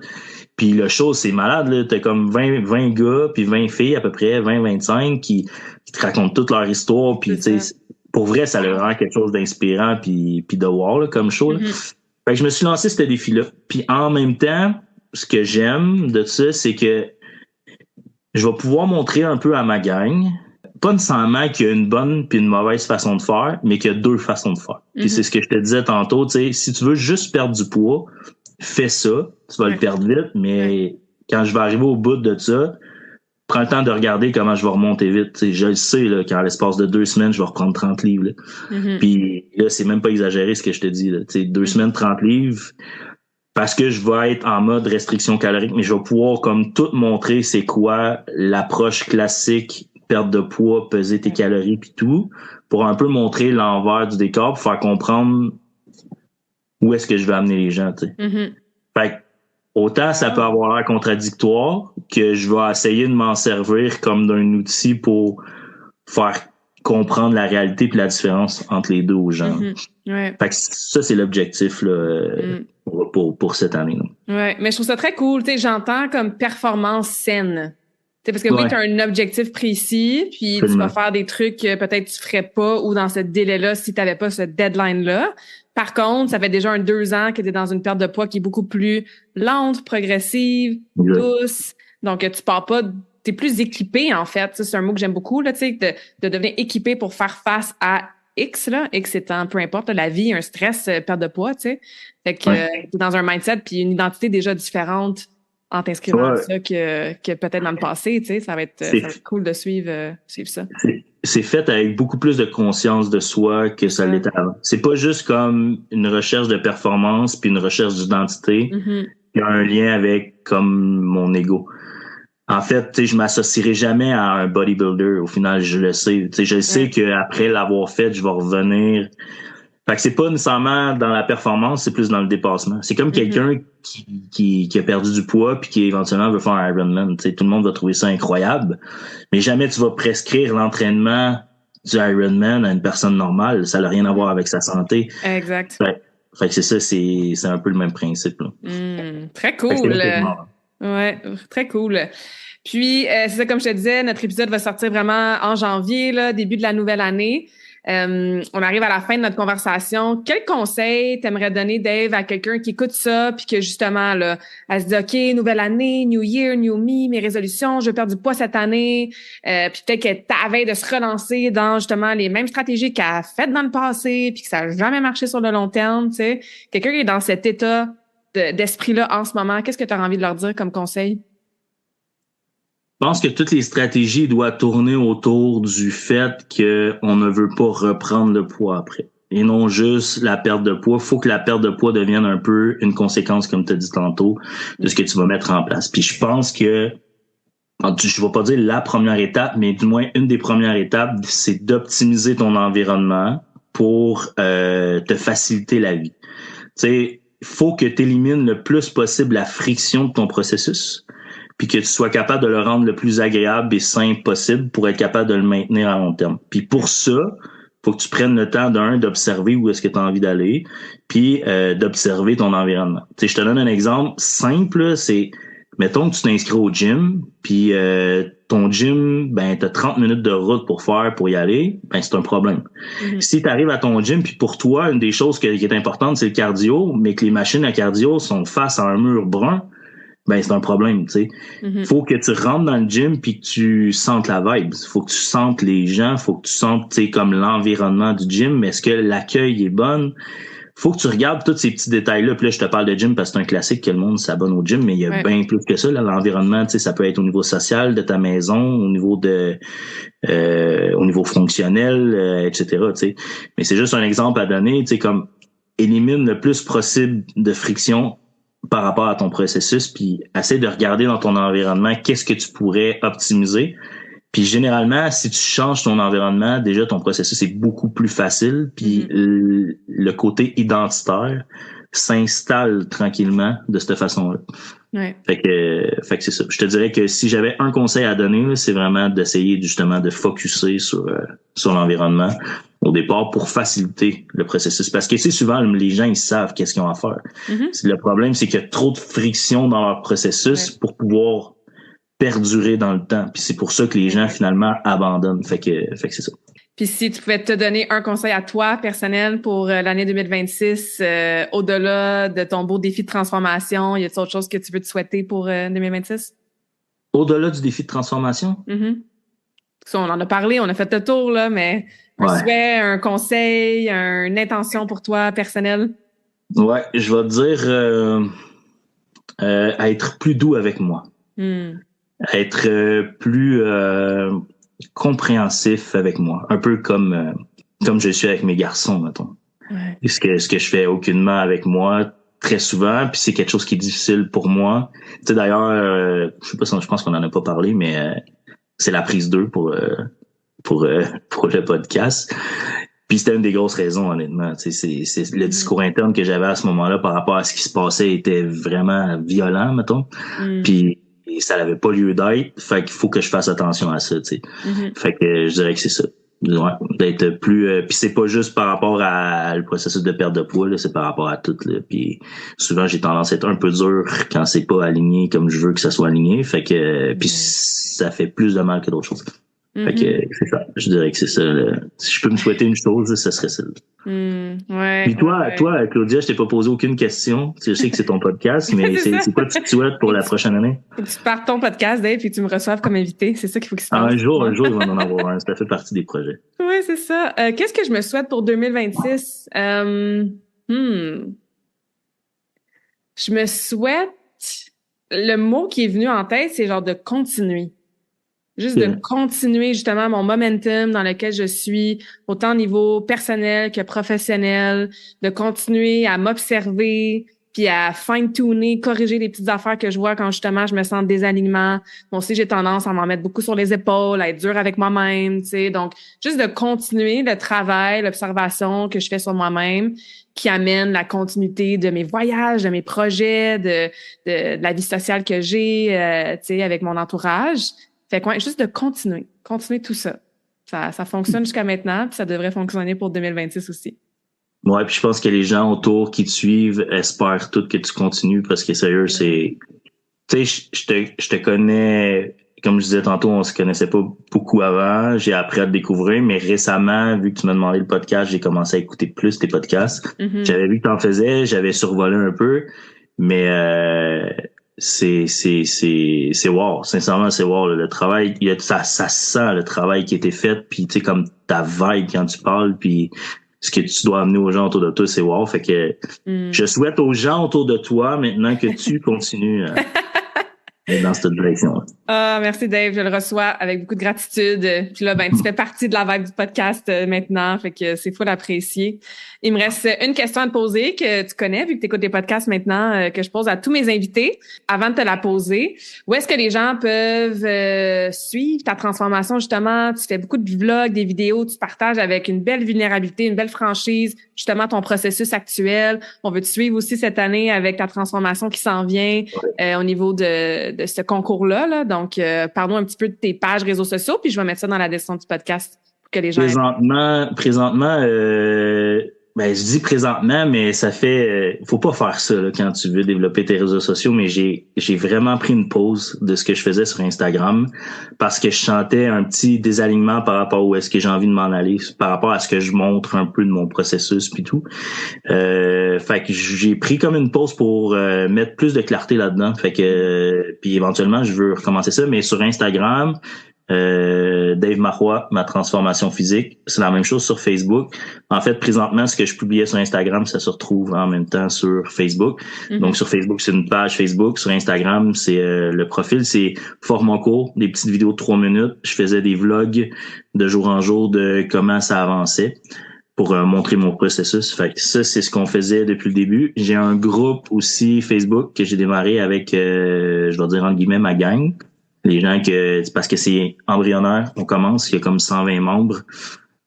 B: Puis le show, c'est malade, là. T'as comme 20 gars, puis 20 filles, à peu près, 25, qui te racontent toute leur histoire, puis tu sais, pour vrai, ça leur rend quelque chose d'inspirant puis de wow, là, comme show, là. Fait que je me suis lancé ce défi-là. Puis en même temps, ce que j'aime de ça, c'est que je vais pouvoir montrer un peu à ma gang, pas nécessairement qu'il y a une bonne puis une mauvaise façon de faire, mais qu'il y a deux façons de faire. Puis c'est ce que je te disais tantôt, tu sais, si tu veux juste perdre du poids, fais ça, tu vas le perdre vite, mais quand je vais arriver au bout de ça, prends le temps de regarder comment je vais remonter vite. T'sais, je le sais, là, qu'en l'espace de 2 semaines, je vais reprendre 30 livres. Là. Puis là, c'est même pas exagéré ce que je te dis. Là. 2 semaines, 30 livres, parce que je vais être en mode restriction calorique, mais je vais pouvoir comme tout montrer c'est quoi l'approche classique, perte de poids, peser tes calories puis tout, pour un peu montrer l'envers du décor, pour faire comprendre où est-ce que je vais amener les gens. T'sais. Fait que autant ça peut avoir l'air contradictoire que je vais essayer de m'en servir comme d'un outil pour faire comprendre la réalité puis la différence entre les deux aux gens. Fait que ça, c'est l'objectif là, pour cette année. Là.
A: Ouais, mais je trouve ça très cool. Tu sais, j'entends comme performance saine. T'sais, parce que oui, tu as un objectif précis, puis tu vas faire des trucs que peut-être tu ferais pas ou dans ce délai-là si tu n'avais pas ce deadline-là. Par contre, ça fait déjà 2 ans que tu es dans une perte de poids qui est beaucoup plus lente, progressive, douce. Donc, tu pars pas, tu es plus équipé, en fait. Ça, c'est un mot que j'aime beaucoup, là, tu sais, de devenir équipé pour faire face à X, là. X étant, peu importe, la vie, un stress, perte de poids, tu sais. Fait que t'es dans un mindset puis une identité déjà différente en t'inscrivant à ça que peut-être dans le passé, tu sais. Ça va être cool de suivre ça.
B: C'est fait avec beaucoup plus de conscience de soi que ça l'était avant. C'est pas juste comme une recherche de performance puis une recherche d'identité. Il y a un lien avec comme mon ego. En fait, tu sais, je m'associerai jamais à un bodybuilder. Au final, je le sais. Tu sais, je sais qu'après l'avoir fait, je vais revenir. Fait que c'est pas nécessairement dans la performance, c'est plus dans le dépassement. C'est comme quelqu'un qui a perdu du poids puis qui éventuellement veut faire un Ironman. Tu sais, tout le monde va trouver ça incroyable, mais jamais tu vas prescrire l'entraînement du Ironman à une personne normale. Ça n'a rien à voir avec sa santé.
A: Exact.
B: Fait que c'est ça, c'est un peu le même principe. Là.
A: Très cool. Ouais, très cool. Puis, c'est ça, comme je te disais, notre épisode va sortir vraiment en janvier, là, début de la nouvelle année. On arrive à la fin de notre conversation. Quel conseil t'aimerais donner, Dave, à quelqu'un qui écoute ça puis que justement, là, elle se dit, OK, nouvelle année, new year, new me, mes résolutions, je veux perdre du poids cette année. Puis peut-être qu'elle est à veille de se relancer dans justement les mêmes stratégies qu'elle a faites dans le passé puis que ça n'a jamais marché sur le long terme, tu sais. Quelqu'un qui est dans cet état d'esprit-là en ce moment, qu'est-ce que tu as envie de leur dire comme conseil?
B: Je pense que toutes les stratégies doivent tourner autour du fait qu'on ne veut pas reprendre le poids après. Et non juste la perte de poids. Il faut que la perte de poids devienne un peu une conséquence, comme tu as dit tantôt, de ce que tu vas mettre en place. Puis je pense que, je ne vais pas dire la première étape, mais du moins une des premières étapes, c'est d'optimiser ton environnement pour te faciliter la vie. Tu sais, il faut que tu élimines le plus possible la friction de ton processus, puis que tu sois capable de le rendre le plus agréable et simple possible pour être capable de le maintenir à long terme. Puis pour ça, faut que tu prennes le temps d'observer où est-ce que tu as envie d'aller, puis d'observer ton environnement. Tu sais, je te donne un exemple simple, c'est mettons que tu t'inscris au gym, puis ton gym, ben t'as 30 minutes de route pour y aller, ben c'est un problème. Mm-hmm. Si tu arrives à ton gym, puis pour toi, une des choses qui est importante, c'est le cardio, mais que les machines à cardio sont face à un mur brun, ben c'est un problème, tu sais. Mm-hmm. Faut que tu rentres dans le gym puis que tu sentes la vibe. Faut que tu sentes les gens, faut que tu sentes, tu sais, comme l'environnement du gym. Est-ce que l'accueil est bon? Faut que tu regardes tous ces petits détails-là. Puis là, je te parle de gym parce que c'est un classique que le monde s'abonne au gym, mais il y a bien plus que ça. Là, l'environnement, tu sais, ça peut être au niveau social de ta maison, au niveau fonctionnel, etc. Tu sais. Mais c'est juste un exemple à donner. Tu sais, comme élimine le plus possible de friction par rapport à ton processus, puis essaie de regarder dans ton environnement qu'est-ce que tu pourrais optimiser. Puis généralement, si tu changes ton environnement, déjà ton processus est beaucoup plus facile, puis le côté identitaire s'installe tranquillement de cette façon-là.
A: Ouais.
B: Fait que c'est ça. Je te dirais que si j'avais un conseil à donner, là, c'est vraiment d'essayer justement de focusser sur l'environnement au départ pour faciliter le processus. Parce que c'est souvent les gens ils savent qu'est-ce qu'ils ont à faire. Mm-hmm. Le problème, c'est qu'il y a trop de friction dans leur processus pour pouvoir perdurer dans le temps. Puis c'est pour ça que les gens finalement abandonnent. Fait que c'est ça.
A: Puis si tu pouvais te donner un conseil à toi personnel pour l'année 2026, au-delà de ton beau défi de transformation, y a-t-il autre chose que tu veux te souhaiter pour 2026?
B: Au-delà du défi de transformation?
A: Mm-hmm. On en a parlé, on a fait le tour, là, mais un souhait, un conseil, une intention pour toi personnelle?
B: Ouais, je vais te dire être plus doux avec moi. Être plus compréhensif avec moi. Un peu comme je suis avec mes garçons, mettons. Ouais. Ce que je fais aucunement avec moi très souvent, puis c'est quelque chose qui est difficile pour moi. Tu sais, d'ailleurs, je pense qu'on en a pas parlé, mais c'est la prise 2 pour le podcast. Puis c'était une des grosses raisons, honnêtement. Tu sais, c'est le discours interne que j'avais à ce moment-là par rapport à ce qui se passait était vraiment violent, mettons. Puis ça n'avait pas lieu d'être. Fait qu'il faut que je fasse attention à ça, tu sais. Fait que je dirais que c'est ça. Ouais, d'être plus puis c'est pas juste par rapport à le processus de perte de poids là, c'est par rapport à tout là. Puis souvent j'ai tendance à être un peu dur quand c'est pas aligné comme je veux que ça soit aligné, fait que puis ça fait plus de mal que d'autres choses. Fait que c'est ça, je dirais que c'est ça là. Si je peux me souhaiter une chose, ça serait ça.
A: Ouais.
B: Puis toi Claudia, je t'ai pas posé aucune question. Je sais que c'est ton podcast, mais c'est quoi tu te souhaites pour la prochaine année?
A: Faut que tu partes ton podcast, Dave, puis que tu me reçoives comme invité. C'est ça qu'il faut qu'il se passe.
B: Un jour, il va en avoir un. Ça fait partie des projets.
A: Oui, c'est ça. Qu'est-ce que je me souhaite pour 2026? Je me souhaite... Le mot qui est venu en tête, c'est genre de continuer. Juste de continuer justement mon momentum dans lequel je suis, autant au niveau personnel que professionnel, de continuer à m'observer, puis à fine-tuner, corriger les petites affaires que je vois quand justement je me sens en désalignement. Moi aussi, j'ai tendance à m'en mettre beaucoup sur les épaules, à être dure avec moi-même, tu sais. Donc, juste de continuer le travail, l'observation que je fais sur moi-même, qui amène la continuité de mes voyages, de mes projets, de la vie sociale que j'ai, tu sais, avec mon entourage. Fait que juste de continuer tout ça. Ça fonctionne jusqu'à maintenant, puis ça devrait fonctionner pour 2026 aussi.
B: Ouais, puis je pense que les gens autour qui te suivent espèrent tout que tu continues parce que sérieux, c'est... Tu sais, je te connais comme je disais tantôt, on se connaissait pas beaucoup avant. J'ai appris à te découvrir, mais récemment, vu que tu m'as demandé le podcast, j'ai commencé à écouter plus tes podcasts.
A: Mhm.
B: J'avais vu que t'en faisais, j'avais survolé un peu, mais c'est wow. Sincèrement, c'est wow. Le travail, ça se sent le travail qui a été fait, puis tu sais, comme ta vibe quand tu parles, puis ce que tu dois amener aux gens autour de toi, c'est wow. Fait que je souhaite aux gens autour de toi maintenant que tu continues dans cette direction.
A: Ah, merci Dave, je le reçois avec beaucoup de gratitude. Puis là, ben, tu fais partie de la vibe du podcast maintenant, fait que c'est full apprécié. Il me reste une question à te poser que tu connais, vu que tu écoutes des podcasts maintenant, que je pose à tous mes invités. Avant de te la poser, où est-ce que les gens peuvent suivre ta transformation, justement? Tu fais beaucoup de vlogs, des vidéos, tu partages avec une belle vulnérabilité, une belle franchise, justement ton processus actuel. On veut te suivre aussi cette année avec ta transformation qui s'en vient au niveau de ce concours-là, là. Donc, parle-nous un petit peu de tes pages réseaux sociaux, puis je vais mettre ça dans la description du podcast pour que les gens...
B: Présentement, ben je dis présentement, mais ça fait... faut pas faire ça là, quand tu veux développer tes réseaux sociaux, mais j'ai vraiment pris une pause de ce que je faisais sur Instagram parce que je sentais un petit désalignement par rapport où est-ce que j'ai envie de m'en aller, par rapport à ce que je montre un peu de mon processus puis tout. Fait que j'ai pris comme une pause pour mettre plus de clarté là-dedans. Fait que puis éventuellement, je veux recommencer ça, mais sur Instagram... Dave Marois, ma transformation physique. C'est la même chose sur Facebook. En fait, présentement, ce que je publiais sur Instagram, ça se retrouve en même temps sur Facebook. Mm-hmm. Donc, sur Facebook, c'est une page Facebook. Sur Instagram, c'est le profil, c'est format court, des petites vidéos de 3 minutes. Je faisais des vlogs de jour en jour de comment ça avançait pour montrer mon processus. Fait que ça, c'est ce qu'on faisait depuis le début. J'ai un groupe aussi Facebook que j'ai démarré avec, je dois dire entre guillemets, ma gang. Les gens parce que c'est embryonnaire, on commence, il y a comme 120 membres.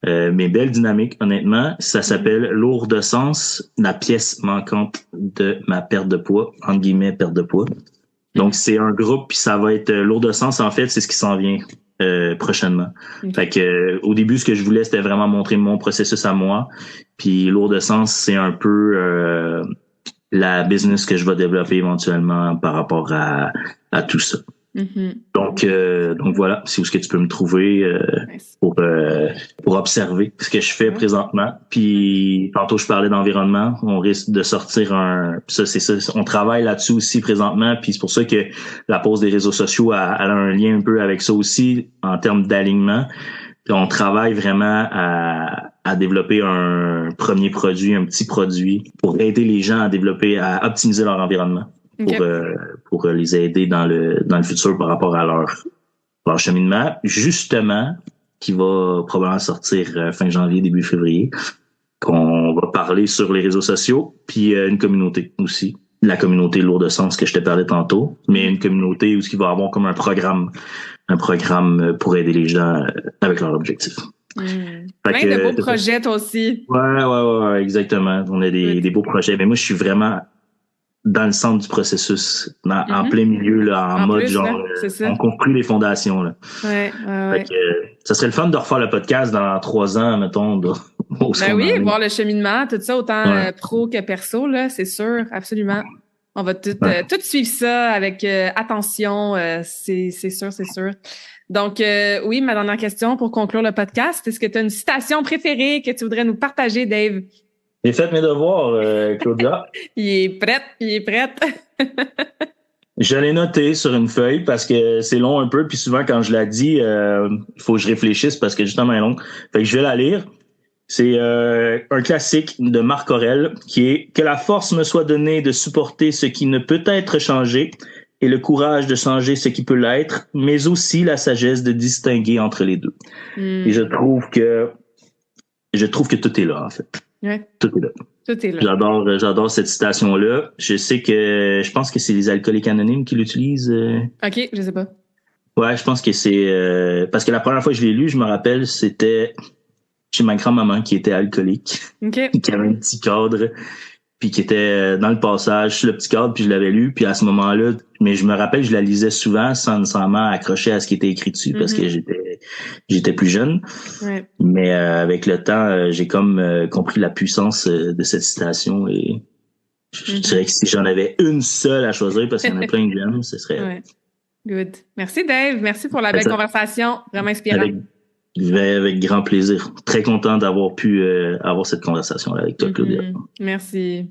B: Mais belle dynamique, honnêtement. Ça s'appelle Lourd de sens, la pièce manquante de ma perte de poids, entre guillemets, perte de poids. Donc, c'est un groupe, puis ça va être Lourd de sens, en fait, c'est ce qui s'en vient prochainement. Fait que au début, ce que je voulais, c'était vraiment montrer mon processus à moi. Puis Lourd de sens, c'est un peu la business que je vais développer éventuellement par rapport à tout ça. Mm-hmm. Donc voilà, c'est où ce que tu peux me trouver pour observer ce que je fais présentement. Puis tantôt je parlais d'environnement, on risque de sortir c'est ça, on travaille là-dessus aussi présentement, puis c'est pour ça que la pause des réseaux sociaux a un lien un peu avec ça aussi en termes d'alignement. Puis on travaille vraiment à développer un premier produit, un petit produit pour aider les gens à optimiser leur environnement. Pour les aider dans le futur par rapport à leur cheminement, justement, qui va probablement sortir fin janvier, début février, qu'on va parler sur les réseaux sociaux, puis une communauté aussi. La communauté Lourd de sens que je te parlais tantôt, mais une communauté où il va y avoir comme un programme pour aider les gens avec leurs objectifs.
A: Plein de beaux projets, toi aussi.
B: Ouais, exactement. On a des beaux projets. Mais moi, je suis vraiment dans le centre du processus, en plein milieu, là, en mode plus, genre, on construit les fondations. Là.
A: Ouais.
B: Fait que, ça serait le fun de refaire le podcast dans 3 ans, mettons.
A: Voir le cheminement, tout ça, autant pro que perso, là, c'est sûr, absolument. On va tout suivre ça avec attention, c'est sûr. Donc, oui, ma dernière question pour conclure le podcast, est-ce que tu as une citation préférée que tu voudrais nous partager, Dave?
B: J'ai fait mes devoirs, Claudia.
A: Il est prête.
B: Je l'ai noté sur une feuille parce que c'est long un peu, puis souvent quand je la dis, il faut que je réfléchisse parce que justement elle est longue. Fait que je vais la lire. C'est un classique de Marc Aurèle qui est « Que la force me soit donnée de supporter ce qui ne peut être changé et le courage de changer ce qui peut l'être, mais aussi la sagesse de distinguer entre les deux. » Et je trouve que tout est là, en fait.
A: Ouais.
B: Tout est là. J'adore cette citation-là. Je pense que c'est les Alcooliques Anonymes qui l'utilisent.
A: OK, je sais pas.
B: Ouais, je pense que c'est... parce que la première fois que je l'ai lu, je me rappelle, c'était chez ma grand-maman qui était alcoolique.
A: OK.
B: Qui avait un petit cadre, puis qui était dans le passage sur le petit cadre, puis je l'avais lu, puis à ce moment-là, mais je me rappelle, je la lisais souvent sans nécessairement accrocher à ce qui était écrit dessus, parce que j'étais plus jeune.
A: Ouais.
B: Mais avec le temps, j'ai comme compris la puissance de cette citation, et je dirais que si j'en avais une seule à choisir, parce qu'il y en a plein que j'aime, ce serait...
A: Ouais. Good. Merci, Dave. Merci pour la belle conversation. Vraiment inspirant.
B: Avec grand plaisir. Très content d'avoir pu avoir cette conversation avec toi, Claudia.
A: Merci.